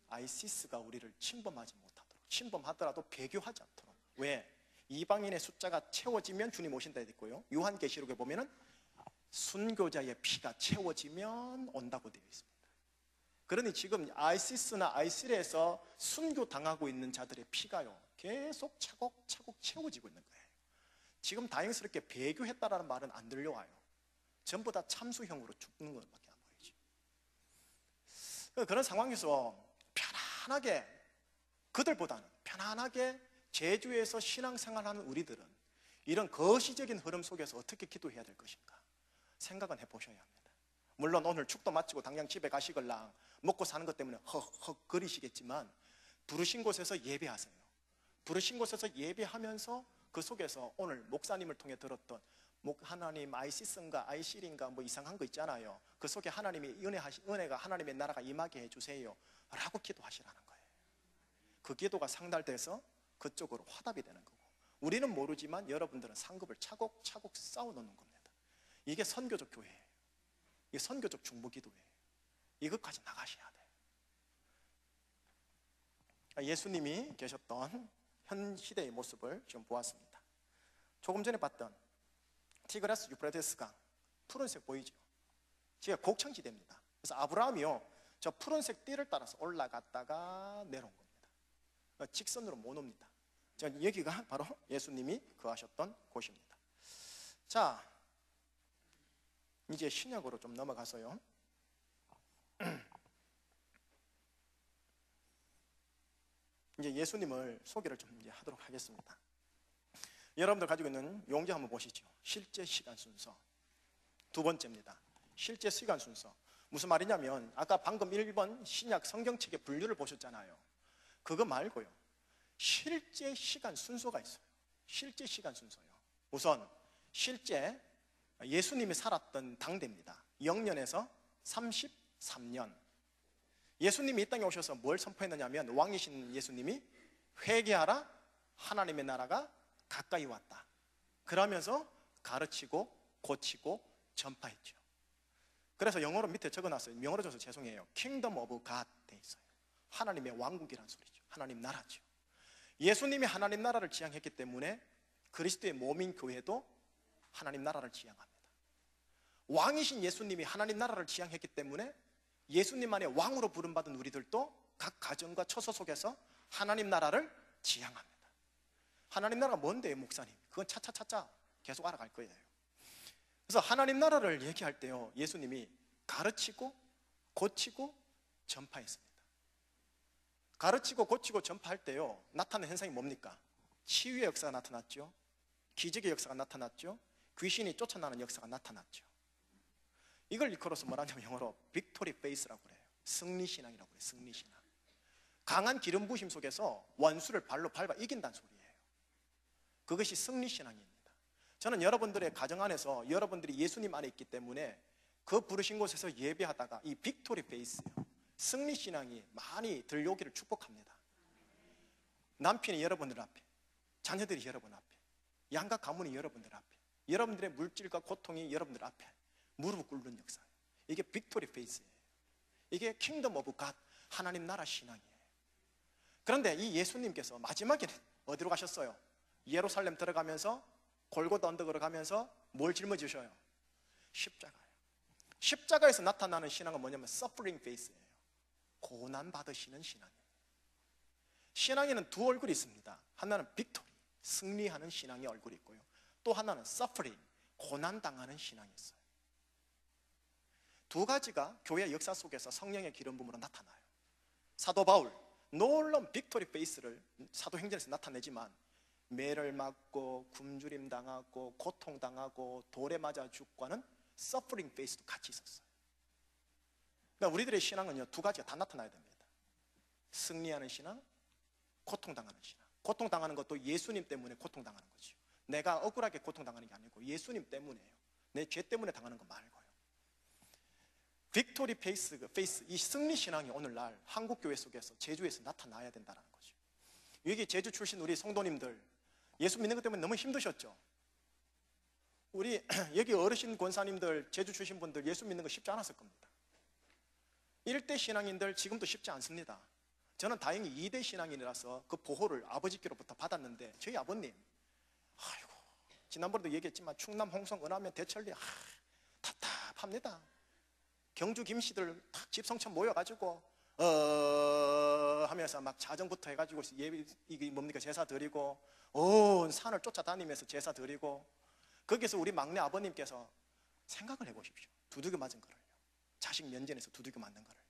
S1: ISIS가 우리를 침범하지 못하도록, 침범하더라도 배교하지 않도록. 왜? 이방인의 숫자가 채워지면 주님 오신다 했고요, 요한계시록에 보면은 순교자의 피가 채워지면 온다고 되어 있습니다. 그러니 지금 ISIS나 ISIL에서 순교당하고 있는 자들의 피가요 계속 차곡차곡 채워지고 있는 거예요. 지금 다행스럽게 배교했다라는 말은 안 들려와요. 전부 다 참수형으로 죽는 것밖에 안 보이죠. 그런 상황에서 편안하게, 그들보다는 편안하게 제주에서 신앙생활하는 우리들은 이런 거시적인 흐름 속에서 어떻게 기도해야 될 것인가 생각은 해보셔야 합니다. 물론 오늘 축도 마치고 당장 집에 가시걸랑 먹고 사는 것 때문에 헉헉 거리시겠지만, 부르신 곳에서 예배하세요. 부르신 곳에서 예배하면서 그 속에서 오늘 목사님을 통해 들었던 하나님 아이시슨가 아이실인가 뭐 이상한 거 있잖아요. 그 속에 하나님이 은혜가 하나님의 나라가 임하게 해주세요 라고 기도하시라는 거예요. 그 기도가 상달돼서 그쪽으로 화답이 되는 거고, 우리는 모르지만 여러분들은 상급을 차곡차곡 쌓아놓는 겁니다. 이게 선교적 교회예요. 이게 선교적 중보기도예요. 이것까지 나가셔야 돼요. 예수님이 계셨던 현 시대의 모습을 좀 보았습니다. 조금 전에 봤던 티그라스 유프라테스강, 푸른색 보이죠? 지금 곡창지대입니다. 그래서 아브라함이요, 저 푸른색 띠를 따라서 올라갔다가 내려온 겁니다. 직선으로 못 옵니다. 여기가 바로 예수님이 거하셨던 곳입니다. 자, 이제 신약으로 좀 넘어가서요, 이제 예수님을 소개를 좀 이제 하도록 하겠습니다. 여러분들 가지고 있는 용지 한번 보시죠. 실제 시간 순서. 두 번째입니다. 실제 시간 순서. 무슨 말이냐면, 아까 방금 1번 신약 성경책의 분류를 보셨잖아요. 그거 말고요, 실제 시간 순서가 있어요. 실제 시간 순서요. 우선 실제 예수님이 살았던 당대입니다. 0년에서 33년. 예수님이 이 땅에 오셔서 뭘 선포했느냐면, 왕이신 예수님이 회개하라, 하나님의 나라가 가까이 왔다. 그러면서 가르치고 고치고 전파했죠. 그래서 영어로 밑에 적어놨어요. 영어로 줘서 죄송해요. Kingdom of God 돼 있어요. 하나님의 왕국이란 소리죠. 하나님 나라죠. 예수님이 하나님 나라를 지향했기 때문에 그리스도의 몸인 교회도 하나님 나라를 지향합니다. 왕이신 예수님이 하나님 나라를 지향했기 때문에 예수님만의 왕으로 부름받은 우리들도 각 가정과 처소 속에서 하나님 나라를 지향합니다. 하나님 나라가 뭔데요, 목사님? 그건 차차차차 계속 알아갈 거예요. 그래서 하나님 나라를 얘기할 때요, 예수님이 가르치고 고치고 전파했습니다. 가르치고 고치고 전파할 때요, 나타나는 현상이 뭡니까? 치유의 역사가 나타났죠. 기적의 역사가 나타났죠. 귀신이 쫓아나는 역사가 나타났죠. 이걸 일컬어서 뭐라냐면 영어로 빅토리 페이스라고 그래요. 승리신앙이라고 그래요. 승리신앙. 강한 기름 부심 속에서 원수를 발로 밟아 이긴다는 소리예요. 그것이 승리신앙입니다. 저는 여러분들의 가정 안에서 여러분들이 예수님 안에 있기 때문에 그 부르신 곳에서 예배하다가 이 빅토리 페이스요, 승리신앙이 많이 들려오기를 축복합니다. 남편이 여러분들 앞에, 자녀들이 여러분 앞에, 양가 가문이 여러분들 앞에, 여러분들의 물질과 고통이 여러분들 앞에 무릎 꿇는 역사. 이게 빅토리 페이스예요. 이게 킹덤 오브 갓, 하나님 나라 신앙이에요. 그런데 이 예수님께서 마지막에는 어디로 가셨어요? 예루살렘 들어가면서 골고다 언덕으로 가면서 뭘 짊어지셔요? 십자가예요. 십자가에서 나타나는 신앙은 뭐냐면 suffering faith예요. 고난 받으시는 신앙이에요. 신앙에는 두 얼굴이 있습니다. 하나는 빅토리, 승리하는 신앙의 얼굴이 있고요, 또 하나는 suffering, 고난 당하는 신앙이 있어요. 두 가지가 교회 역사 속에서 성령의 기름 부음으로 나타나요. 사도 바울, 놀라운 빅토리 페이스를 사도행전에서 나타내지만 매를 맞고 굶주림 당하고 고통 당하고 돌에 맞아 죽고는 서프링 페이스도 같이 있었어요. 그러니까 우리들의 신앙은요, 두 가지가 다 나타나야 됩니다. 승리하는 신앙, 고통당하는 신앙. 고통당하는 것도 예수님 때문에 고통당하는 거죠. 내가 억울하게 고통당하는 게 아니고 예수님 때문에요. 내 죄 때문에 당하는 거 말고요. 빅토리 페이스, 이 승리 신앙이 오늘날 한국 교회 속에서 제주에서 나타나야 된다는 거죠. 여기 제주 출신 우리 성도님들, 예수 믿는 것 때문에 너무 힘드셨죠? 우리 여기 어르신 권사님들, 제주 출신 분들 예수 믿는 거 쉽지 않았을 겁니다. 1대 신앙인들 지금도 쉽지 않습니다. 저는 다행히 2대 신앙인이라서 그 보호를 아버지께로부터 받았는데, 저희 아버님, 아이고, 지난번에도 얘기했지만 충남 홍성 은하면 대천리 답답합니다. 경주 김씨들 탁 집성천 모여가지고 하면서 막 자정부터 해가지고 이게 뭡니까, 제사 드리고 온 산을 쫓아다니면서 제사 드리고, 거기서 우리 막내 아버님께서 생각을 해보십시오. 두들겨 맞은 거를요, 자식 면전에서 두들겨 맞는 거를.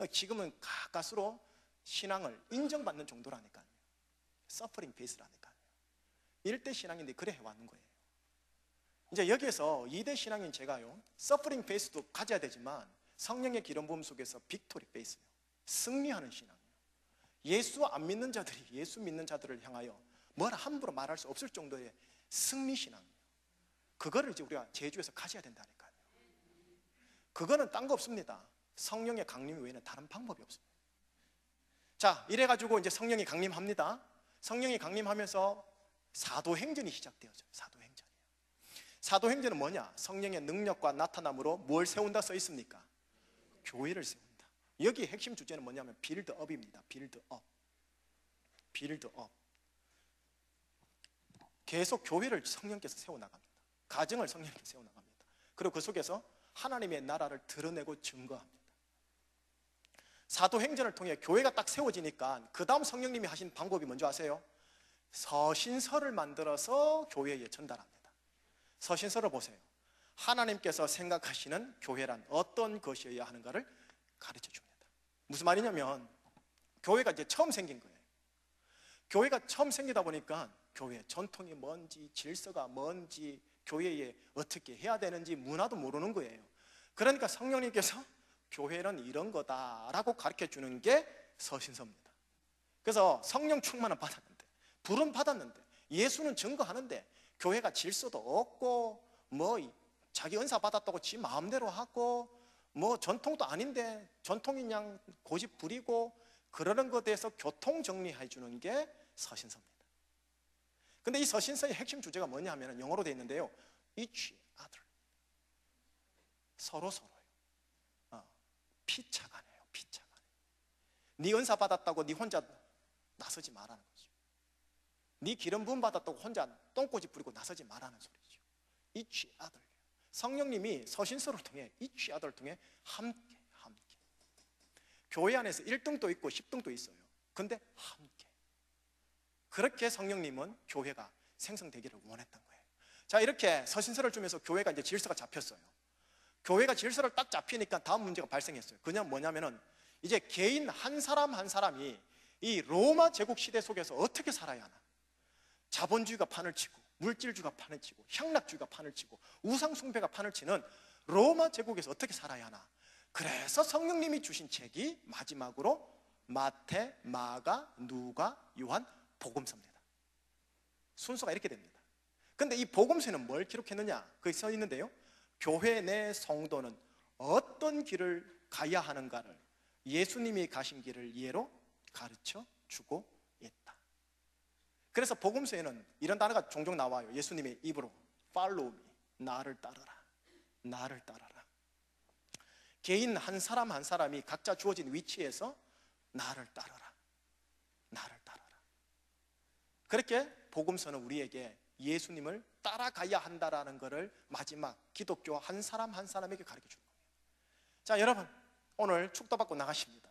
S1: 지금은 가까스로 신앙을 인정받는 정도라니까요. 서퍼링 베이스라니까요. 1대 신앙인데 그래 해왔는 거예요. 이제 여기에서 2대 신앙인 제가요, 서퍼링 베이스도 가져야 되지만 성령의 기름 부음 속에서 빅토리 베이스예요. 승리하는 신앙이에요. 예수 안 믿는 자들이 예수 믿는 자들을 향하여 뭘 함부로 말할 수 없을 정도의 승리 신앙이에요. 그거를 이제 우리가 제주에서 가져야 된다니까요. 그거는 딴 거 없습니다. 성령의 강림 외에는 다른 방법이 없습니다. 자, 이래가지고 이제 성령이 강림합니다. 성령이 강림하면서 사도행전이 시작되었어요. 사도행전이에요. 사도행전은 뭐냐? 성령의 능력과 나타남으로 뭘 세운다 써 있습니까? 교회를 세운다. 여기 핵심 주제는 뭐냐면 빌드업입니다. 빌드업. 빌드업. 계속 교회를 성령께서 세워나갑니다. 가정을 성령께서 세워나갑니다. 그리고 그 속에서 하나님의 나라를 드러내고 증거합니다. 사도행전을 통해 교회가 딱 세워지니까 그 다음 성령님이 하신 방법이 뭔지 아세요? 서신서를 만들어서 교회에 전달합니다. 서신서를 보세요. 하나님께서 생각하시는 교회란 어떤 것이어야 하는가를 가르쳐 줍니다. 무슨 말이냐면 교회가 이제 처음 생긴 거예요. 교회가 처음 생기다 보니까 교회 전통이 뭔지, 질서가 뭔지, 교회에 어떻게 해야 되는지 문화도 모르는 거예요. 그러니까 성령님께서 교회는 이런 거다라고 가르쳐 주는 게 서신서입니다. 그래서 성령 충만은 받았는데, 불은 받았는데, 예수는 증거하는데 교회가 질서도 없고 뭐 자기 은사 받았다고 지 마음대로 하고 뭐 전통도 아닌데 전통인 양 고집 부리고 그러는 것에 대해서 교통 정리해 주는 게 서신서입니다. 근데 이 서신서의 핵심 주제가 뭐냐 하면 영어로 되어 있는데요, each other, 서로서로예요. 피차간이에요. 피차간. 네 은사 받았다고 네 혼자 나서지 말라는 거죠. 네 기름 부음 받았다고 혼자 똥꼬집 부리고 나서지 말라는 소리죠. each other. 성령님이 서신서를 통해 each other를 통해 함께. 교회 안에서 1등도 있고 10등도 있어요. 근데 함께. 그렇게 성령님은 교회가 생성되기를 원했던 거예요. 자, 이렇게 서신서를 주면서 교회가 이제 질서가 잡혔어요. 교회가 질서를 딱 잡히니까 다음 문제가 발생했어요. 그냥 뭐냐면은 이제 개인 한 사람 한 사람이 이 로마 제국 시대 속에서 어떻게 살아야 하나. 자본주의가 판을 치고 물질주의가 판을 치고 향락주의가 판을 치고 우상숭배가 판을 치는 로마 제국에서 어떻게 살아야 하나. 그래서 성령님이 주신 책이 마지막으로 마태, 마가, 누가, 요한, 복음서입니다. 순서가 이렇게 됩니다. 근데 이 복음서는 뭘 기록했느냐? 거기 써 있는데요, 교회 내 성도는 어떤 길을 가야 하는가를 예수님이 가신 길을 예로 가르쳐 주고 있다. 그래서 복음서에는 이런 단어가 종종 나와요. 예수님의 입으로 Follow me, 나를 따르라, 나를 따르라. 개인 한 사람 한 사람이 각자 주어진 위치에서 나를 따르라, 나를 따르라. 그렇게 복음서는 우리에게 예수님을 따라가야 한다라는 것을 마지막 기독교 한 사람 한 사람에게 가르쳐 주는 거예요. 자, 여러분, 오늘 축도받고 나가십니다.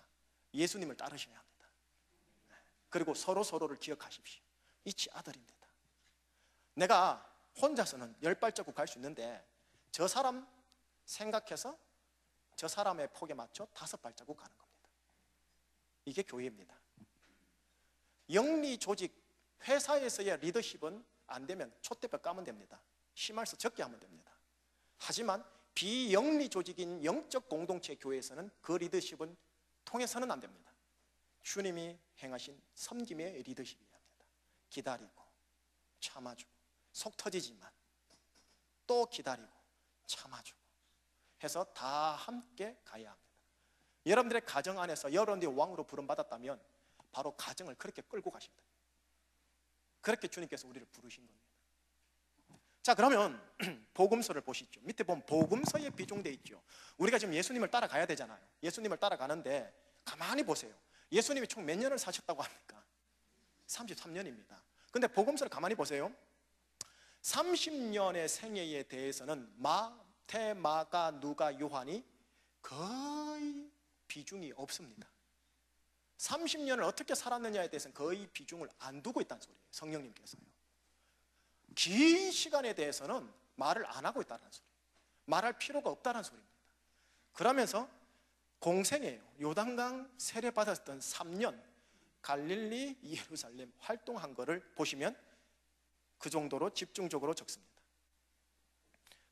S1: 예수님을 따르셔야 합니다. 그리고 서로를 기억하십시오. 이치 아들입니다. 내가 혼자서는 10발자국 갈 수 있는데 저 사람 생각해서 저 사람의 폭에 맞춰 5발자국 가는 겁니다. 이게 교회입니다. 영리 조직, 회사에서의 리더십은 안 되면 촛대뼈 까면 됩니다. 심할서 적게 하면 됩니다. 하지만 비영리 조직인 영적 공동체 교회에서는 그 리더십은 통해서는 안 됩니다. 주님이 행하신 섬김의 리더십이어야 합니다. 기다리고 참아주고 속 터지지만 또 기다리고 참아주고 해서 다 함께 가야 합니다. 여러분들의 가정 안에서 여러분들이 왕으로 부름받았다면 바로 가정을 그렇게 끌고 가셔야 돼요. 그렇게 주님께서 우리를 부르신 겁니다. 자, 그러면 복음서를 보시죠. 밑에 보면 복음서에 비중되어 있죠. 우리가 지금 예수님을 따라가야 되잖아요. 예수님을 따라가는데 가만히 보세요. 예수님이 총 몇 년을 사셨다고 합니까? 33년입니다. 근데 복음서를 가만히 보세요. 30년의 생애에 대해서는 마태, 마가, 누가, 요한이 거의 비중이 없습니다. 30년을 어떻게 살았느냐에 대해서는 거의 비중을 안 두고 있다는 소리예요. 성령님께서요. 긴 시간에 대해서는 말을 안 하고 있다는 소리예요. 말할 필요가 없다는 소리입니다. 그러면서 공생애예요. 요단강 세례 받았던 3년 갈릴리, 예루살렘 활동한 거를 보시면 그 정도로 집중적으로 적습니다.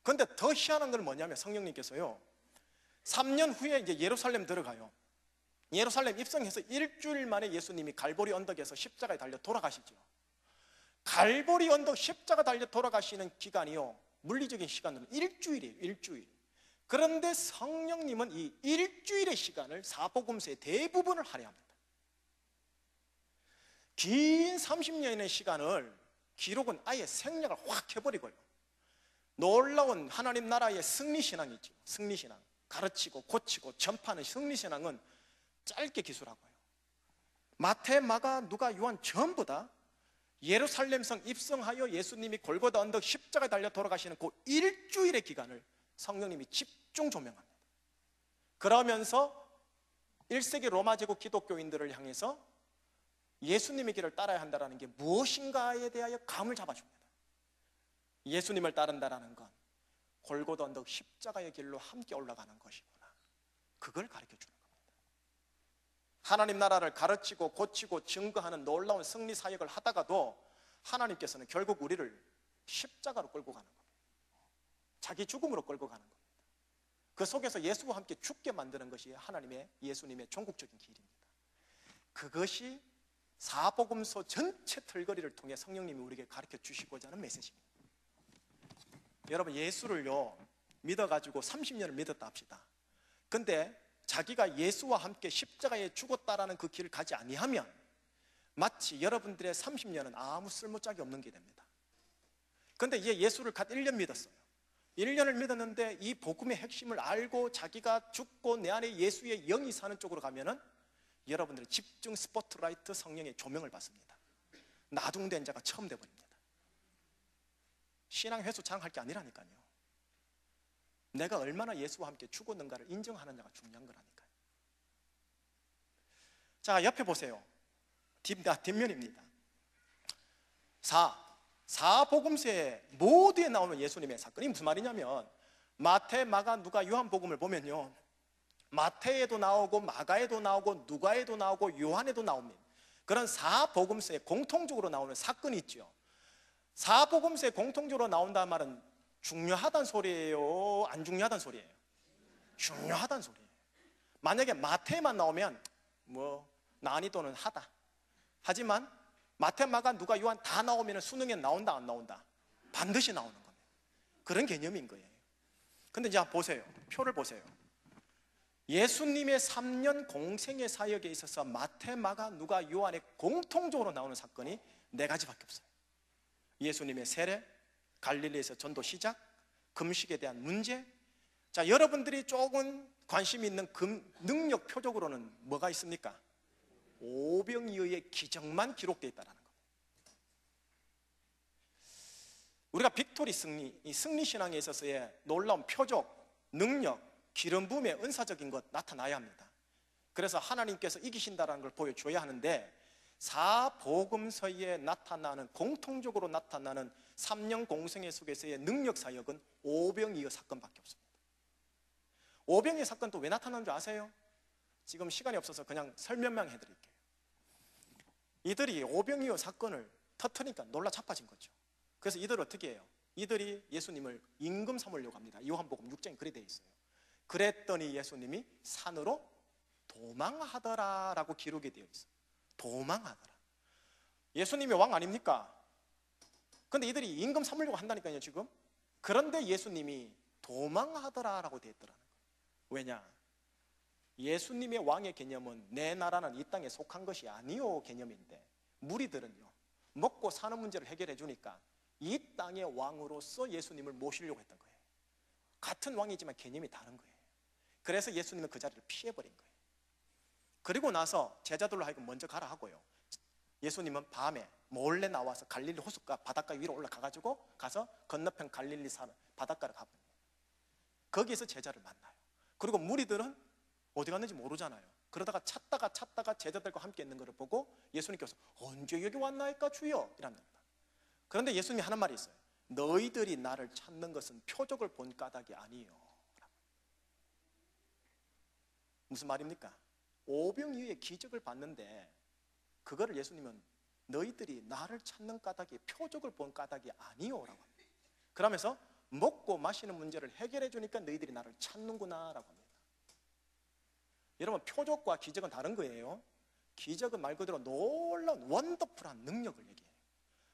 S1: 그런데 더 희한한 건 뭐냐면 성령님께서요 3년 후에 이제 예루살렘 들어가요. 예루살렘 입성해서 일주일 만에 예수님이 갈보리 언덕에서 십자가에 달려 돌아가시죠. 갈보리 언덕 십자가 달려 돌아가시는 기간이요 물리적인 시간으로 일주일이에요. 일주일. 그런데 성령님은 이 일주일의 시간을 사복음서의 대부분을 할애합니다. 긴 30년의 시간을 기록은 아예 생략을 확 해버리고요 놀라운 하나님 나라의 승리신앙이죠. 승리신앙, 가르치고 고치고 전파하는 승리신앙은 짧게 기술하고요 마태, 마가, 누가, 요한 전부 다 예루살렘성 입성하여 예수님이 골고다 언덕 십자가에 달려 돌아가시는 그 일주일의 기간을 성령님이 집중 조명합니다. 그러면서 1세기 로마 제국 기독교인들을 향해서 예수님의 길을 따라야 한다는 게 무엇인가에 대하여 감을 잡아줍니다. 예수님을 따른다는 건 골고다 언덕 십자가의 길로 함께 올라가는 것이구나. 그걸 가르쳐주는 겁니다. 하나님 나라를 가르치고 고치고 증거하는 놀라운 승리 사역을 하다가도 하나님께서는 결국 우리를 십자가로 끌고 가는 겁니다. 자기 죽음으로 끌고 가는 겁니다. 그 속에서 예수와 함께 죽게 만드는 것이 하나님의 예수님의 종국적인 길입니다. 그것이 사복음서 전체 틀거리를 통해 성령님이 우리에게 가르쳐 주시고자 하는 메시지입니다. 여러분 예수를요 믿어가지고 30년을 믿었다 합시다. 근데 자기가 예수와 함께 십자가에 죽었다라는 그 길을 가지 아니하면 마치 여러분들의 30년은 아무 쓸모짝이 없는 게 됩니다. 근데 이제 예수를 갓 1년 믿었어요. 1년을 믿었는데 이 복음의 핵심을 알고 자기가 죽고 내 안에 예수의 영이 사는 쪽으로 가면은 여러분들의 집중 스포트라이트 성령의 조명을 받습니다. 나중된 자가 처음 돼버립니다. 신앙 회수 장할 게 아니라니까요. 내가 얼마나 예수와 함께 죽었는가를 인정하느냐가 중요한 거라니까요. 자 옆에 보세요. 뒷면입니다. 4복음서에 모두에 나오는 예수님의 사건이 무슨 말이냐면 마태, 마가, 누가, 요한복음을 보면요 마태에도 나오고 마가에도 나오고 누가에도 나오고 요한에도 나옵니다. 그런 4복음서에 공통적으로 나오는 사건이 있죠. 4복음서에 공통적으로 나온다는 말은 중요하다는 소리예요? 안 중요하다는 소리예요? 중요하다는 소리예요. 만약에 마태만 나오면 뭐 난이도는 하다. 하지만 마태, 마가, 누가, 요한 다 나오면 수능에 나온다 안 나온다? 반드시 나오는 겁니다. 그런 개념인 거예요. 근데 이제 보세요. 표를 보세요. 예수님의 3년 공생의 사역에 있어서 마태, 마가, 누가, 요한에 공통적으로 나오는 사건이 4가지밖에 없어요. 예수님의 세례, 갈릴리에서 전도 시작, 금식에 대한 문제. 자, 여러분들이 조금 관심 있는 능력 표적으로는 뭐가 있습니까? 오병이어의 기적만 기록되어 있다는 겁니다. 우리가 빅토리 승리, 이 승리신앙에 있어서의 놀라운 표적, 능력, 기름 부음의 은사적인 것 나타나야 합니다. 그래서 하나님께서 이기신다는 걸 보여줘야 하는데 4복음서에 나타나는 공통적으로 나타나는 3년 공생애 속에서의 능력 사역은 오병이어 사건밖에 없습니다. 오병이어 사건 또 왜 나타나는 줄 아세요? 지금 시간이 없어서 그냥 설명만 해드릴게요. 이들이 오병이어 사건을 터뜨리니까 놀라 자빠진 거죠. 그래서 이들 어떻게 해요? 이들이 예수님을 임금 삼으려고 합니다. 요한복음 6장에 그래 되어 있어요. 그랬더니 예수님이 산으로 도망하더라라고 기록이 되어 있어요. 도망하더라. 예수님이 왕 아닙니까? 근데 이들이 임금 삼으려고 한다니까요 지금. 그런데 예수님이 도망하더라라고 되어 있더라는 거예요. 왜냐? 예수님의 왕의 개념은 내 나라는 이 땅에 속한 것이 아니요 개념인데 무리들은요 먹고 사는 문제를 해결해 주니까 이 땅의 왕으로서 예수님을 모시려고 했던 거예요. 같은 왕이지만 개념이 다른 거예요. 그래서 예수님은 그 자리를 피해버린 거예요. 그리고 나서 제자들로 하여금 먼저 가라 하고요, 예수님은 밤에 몰래 나와서 갈릴리 호숫가 바닷가 위로 올라가가지고 가서 건너편 갈릴리 사는 바닷가를 가버려요. 거기에서 제자를 만나요. 그리고 무리들은 어디 갔는지 모르잖아요. 그러다가 찾다가 제자들과 함께 있는 것을 보고 예수님께서 언제 여기 왔나이까 주여 이랍니다. 그런데 예수님이 하는 말이 있어요. 너희들이 나를 찾는 것은 표적을 본 까닭이 아니요. 무슨 말입니까? 오병이어의 기적을 봤는데 그거를 예수님은 너희들이 나를 찾는 까닭이 표적을 본 까닭이 아니오라고 합니다. 그러면서 먹고 마시는 문제를 해결해 주니까 너희들이 나를 찾는구나 라고 합니다. 여러분, 표적과 기적은 다른 거예요. 기적은 말 그대로 놀라운 원더풀한 능력을 얘기해요.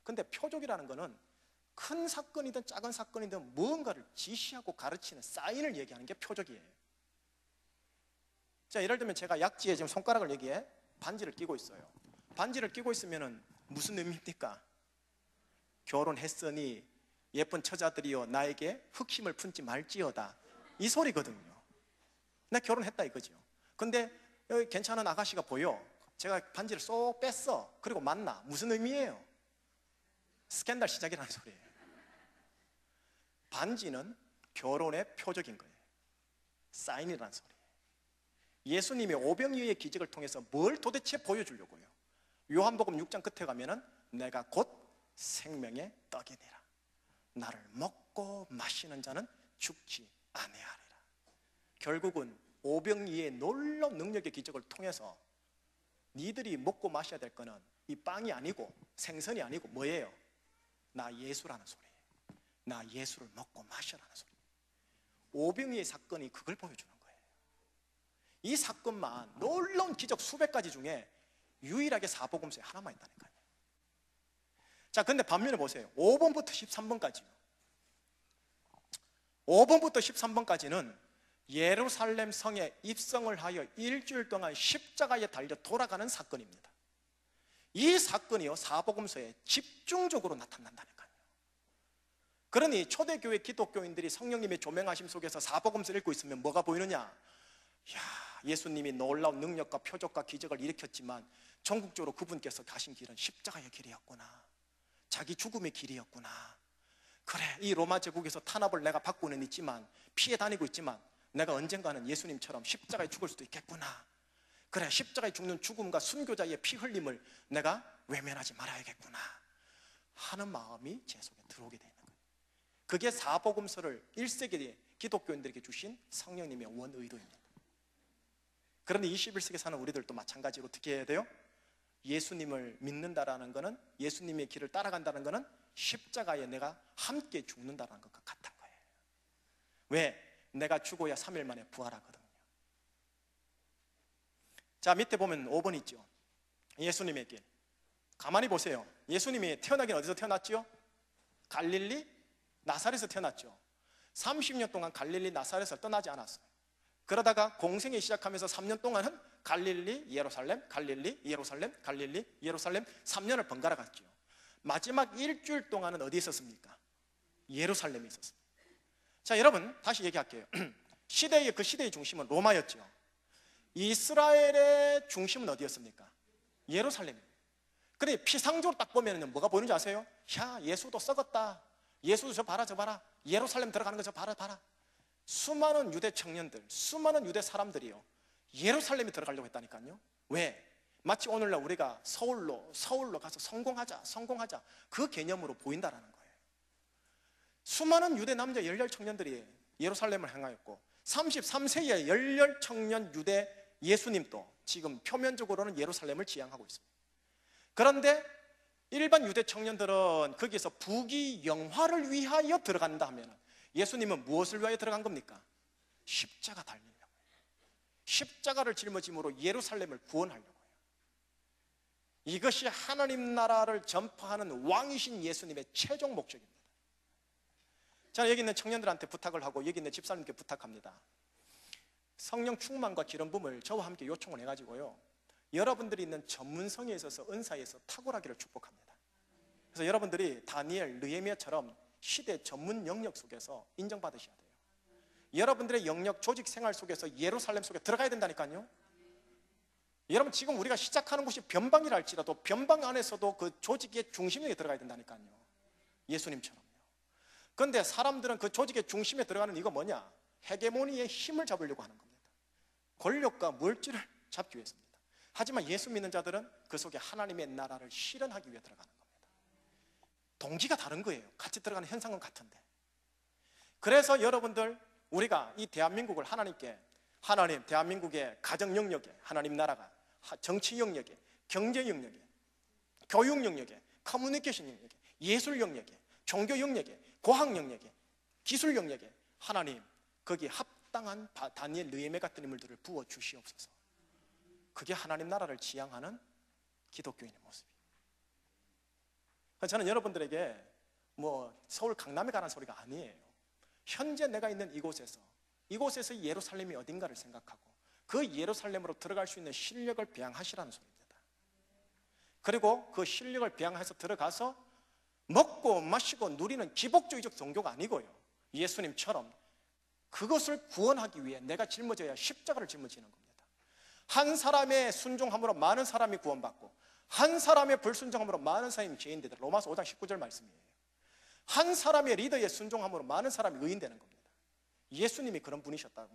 S1: 근데 표적이라는 거는 큰 사건이든 작은 사건이든 무언가를 지시하고 가르치는 사인을 얘기하는 게 표적이에요. 자, 예를 들면 제가 약지에 지금 손가락을 여기에 반지를 끼고 있어요. 반지를 끼고 있으면 무슨 의미입니까? 결혼했으니 예쁜 처자들이여 나에게 흑심을 품지 말지어다, 이 소리거든요. 나 결혼했다 이거죠. 근데 여기 괜찮은 아가씨가 보여. 제가 반지를 쏙 뺐어. 그리고 만나. 무슨 의미예요? 스캔들 시작이라는 소리예요. 반지는 결혼의 표적인 거예요. 사인이라는 소리예요. 예수님이 오병이어의 기적을 통해서 뭘 도대체 보여주려고요? 요한복음 6장 끝에 가면은 내가 곧 생명의 떡이 되라. 나를 먹고 마시는 자는 죽지 아니하리라. 결국은 오병이어의 놀라운 능력의 기적을 통해서 니들이 먹고 마셔야 될 거는 이 빵이 아니고 생선이 아니고 뭐예요? 나 예수라는 소리예요. 나 예수를 먹고 마셔라는 소리예요. 오병이어의 사건이 그걸 보여주는 거예요. 이 사건만 놀라운 기적 수백 가지 중에 유일하게 사복음서에 하나만 있다니까요. 자, 근데 반면에 보세요. 5번부터 13번까지요. 5번부터 13번까지는 예루살렘 성에 입성을 하여 일주일 동안 십자가에 달려 돌아가는 사건입니다. 이 사건이요, 사복음서에 집중적으로 나타난다니까요. 그러니 초대교회 기독교인들이 성령님의 조명하심 속에서 사복음서를 읽고 있으면 뭐가 보이느냐? 야, 예수님이 놀라운 능력과 표적과 기적을 일으켰지만 전국적으로 그분께서 가신 길은 십자가의 길이었구나. 자기 죽음의 길이었구나. 그래, 이 로마 제국에서 탄압을 내가 받고는 있지만, 피해 다니고 있지만 내가 언젠가는 예수님처럼 십자가에 죽을 수도 있겠구나. 그래, 십자가에 죽는 죽음과 순교자의 피 흘림을 내가 외면하지 말아야겠구나 하는 마음이 제 속에 들어오게 되는 거예요. 그게 사복음서를 1세기 기독교인들에게 주신 성령님의 원의도입니다. 그런데 21세기에 사는 우리들도 마찬가지로 어떻게 해야 돼요? 예수님을 믿는다라는 것은, 예수님의 길을 따라간다는 것은 십자가에 내가 함께 죽는다는 것과 같은 거예요. 왜? 내가 죽어야 3일 만에 부활하거든요. 자, 밑에 보면 5번 있죠. 예수님의 길. 가만히 보세요. 예수님이 태어나긴 어디서 태어났죠? 갈릴리 나사렛에서 태어났죠. 30년 동안 갈릴리 나사렛을 떠나지 않았어요. 그러다가 공생이 시작하면서 3년 동안은 갈릴리 예루살렘, 갈릴리 예루살렘, 갈릴리 예루살렘 3년을 번갈아 갔죠. 마지막 일주일 동안은 어디에 있었습니까? 예루살렘에 있었습니다. 자, 여러분 다시 얘기할게요. 그 시대의 중심은 로마였죠. 이스라엘의 중심은 어디였습니까? 예루살렘입니다. 그런데 피상적으로 딱 보면 뭐가 보이는지 아세요? 야, 예수도 썩었다. 예수도 저 봐라, 저 봐라. 예루살렘 들어가는 거 저 봐라, 봐라. 수많은 유대 청년들, 수많은 유대 사람들이요, 예루살렘에 들어가려고 했다니까요. 왜? 마치 오늘날 우리가 서울로 가서 성공하자 그 개념으로 보인다라는 거예요. 수많은 유대 남자 열렬 청년들이 예루살렘을 향하였고, 33세의 열렬 청년 유대 예수님도 지금 표면적으로는 예루살렘을 지향하고 있습니다. 그런데 일반 유대 청년들은 거기에서 부귀 영화를 위하여 들어간다 하면, 예수님은 무엇을 위하여 들어간 겁니까? 십자가 달리려고요. 십자가를 짊어짐으로 예루살렘을 구원하려고요. 이것이 하나님 나라를 전파하는 왕이신 예수님의 최종 목적입니다. 저는 여기 있는 청년들한테 부탁을 하고 여기 있는 집사님께 부탁합니다. 성령 충만과 기름 부음을 저와 함께 요청을 해가지고요, 여러분들이 있는 전문성에 있어서 은사에서 탁월하기를 축복합니다. 그래서 여러분들이 다니엘, 느헤미야처럼 시대 전문 영역 속에서 인정받으셔야 돼요. 여러분들의 영역, 조직 생활 속에서 예루살렘 속에 들어가야 된다니까요. 여러분, 지금 우리가 시작하는 곳이 변방이라 할지라도 변방 안에서도 그 조직의 중심에 들어가야 된다니까요. 예수님처럼요. 그런데 사람들은 그 조직의 중심에 들어가는 이거 뭐냐? 헤게모니의 힘을 잡으려고 하는 겁니다. 권력과 물질을 잡기 위해서입니다. 하지만 예수 믿는 자들은 그 속에 하나님의 나라를 실현하기 위해 들어가는 겁니다. 동기가 다른 거예요. 같이 들어가는 현상은 같은데. 그래서 여러분들, 우리가 이 대한민국을 하나님께 하나님, 대한민국의 가정 영역에, 하나님 나라가 정치 영역에, 경제 영역에, 교육 영역에, 커뮤니케이션 영역에, 예술 영역에, 종교 영역에, 고학 영역에, 기술 영역에 하나님 거기에 합당한 다니엘, 느헤미야 같은 인물들을 부어 주시옵소서. 그게 하나님 나라를 지향하는 기독교인의 모습이에요. 저는 여러분들에게 서울 강남에 가는 소리가 아니에요. 현재 내가 있는 이곳에서 예루살렘이 어딘가를 생각하고 그 예루살렘으로 들어갈 수 있는 실력을 배양하시라는 소리입니다. 그리고 그 실력을 배양해서 들어가서 먹고 마시고 누리는 기복주의적 종교가 아니고요, 예수님처럼 그것을 구원하기 위해 내가 짊어져야 십자가를 짊어지는 겁니다. 한 사람의 순종함으로 많은 사람이 구원받고 한 사람의 불순종함으로 많은 사람이 죄인 되더라. 로마서 5장 19절 말씀이에요. 한 사람의 리더의 순종함으로 많은 사람이 의인 되는 겁니다. 예수님이 그런 분이셨다면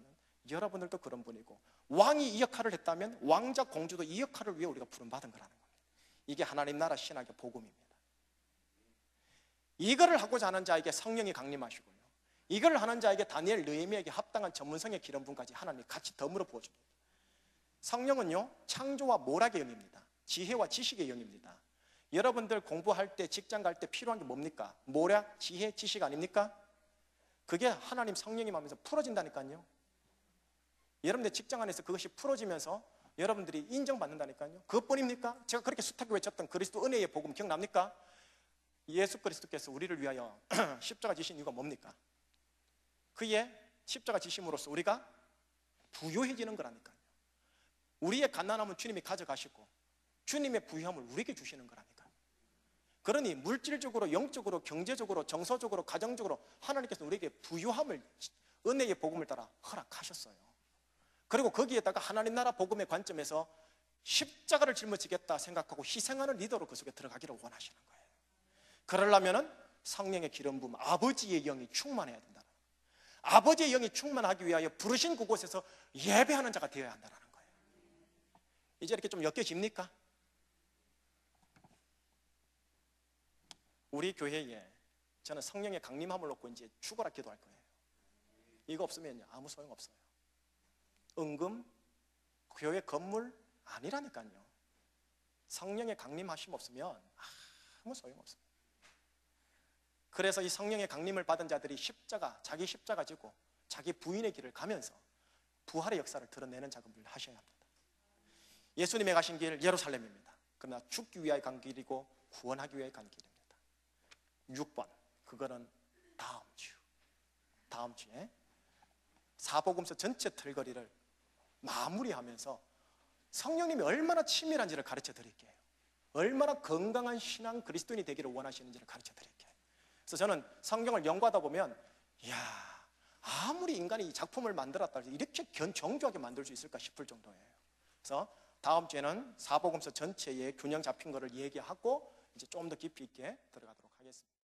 S1: 여러분들도 그런 분이고, 왕이 이 역할을 했다면 왕자 공주도 이 역할을 위해 우리가 부름받은 거라는 겁니다. 이게 하나님 나라 신학의 복음입니다. 이거를 하고자 하는 자에게 성령이 강림하시고요, 이걸 하는 자에게 다니엘, 느헤미야에게 합당한 전문성의 기름 부음까지 하나님이 같이 덤으로 부어줍니다. 성령은요, 창조와 모락의 영입니다. 지혜와 지식의 영입니다. 여러분들 공부할 때, 직장 갈 때 필요한 게 뭡니까? 모략, 지혜, 지식 아닙니까? 그게 하나님 성령이 하면서 풀어진다니까요. 여러분들 직장 안에서 그것이 풀어지면서 여러분들이 인정받는다니까요. 그것뿐입니까? 제가 그렇게 숱하게 외쳤던 그리스도 은혜의 복음 기억납니까? 예수 그리스도께서 우리를 위하여 십자가 지신 이유가 뭡니까? 그의 십자가 지심으로써 우리가 부유해지는 거라니까요. 우리의 가난함은 주님이 가져가시고 주님의 부유함을 우리에게 주시는 거라니까요. 그러니 물질적으로, 영적으로, 경제적으로, 정서적으로, 가정적으로 하나님께서 우리에게 부유함을, 은혜의 복음을 따라 허락하셨어요. 그리고 거기에다가 하나님 나라 복음의 관점에서 십자가를 짊어지겠다 생각하고 희생하는 리더로 그 속에 들어가기를 원하시는 거예요. 그러려면 성령의 기름 부음, 아버지의 영이 충만해야 된다. 아버지의 영이 충만하기 위하여 부르신 그곳에서 예배하는 자가 되어야 한다는 거예요. 이제 이렇게 좀 엮여집니까? 우리 교회에 저는 성령의 강림함을 놓고 이제 죽어라 기도할 거예요. 이거 없으면 아무 소용없어요. 은금, 교회 건물 아니라니까요. 성령의 강림하심 없으면 아무 소용없어요. 그래서 이 성령의 강림을 받은 자들이 자기 십자가 지고 자기 부인의 길을 가면서 부활의 역사를 드러내는 작업을 하셔야 합니다. 예수님의 가신 길 예루살렘입니다. 그러나 죽기 위하여 간 길이고 구원하기 위하여 간 길입니다. 6번, 그거는 다음 주에 사복음서 전체 틀거리를 마무리하면서 성령님이 얼마나 친밀한지를 가르쳐 드릴게요. 얼마나 건강한 신앙 그리스도인이 되기를 원하시는지를 가르쳐 드릴게요. 그래서 저는 성경을 연구하다 보면 아무리 인간이 이 작품을 만들었다 해서 이렇게 정교하게 만들 수 있을까 싶을 정도예요. 그래서 다음 주에는 사복음서 전체의 균형 잡힌 거를 얘기하고 이제 좀 더 깊이 있게 들어가도록 하겠습니다.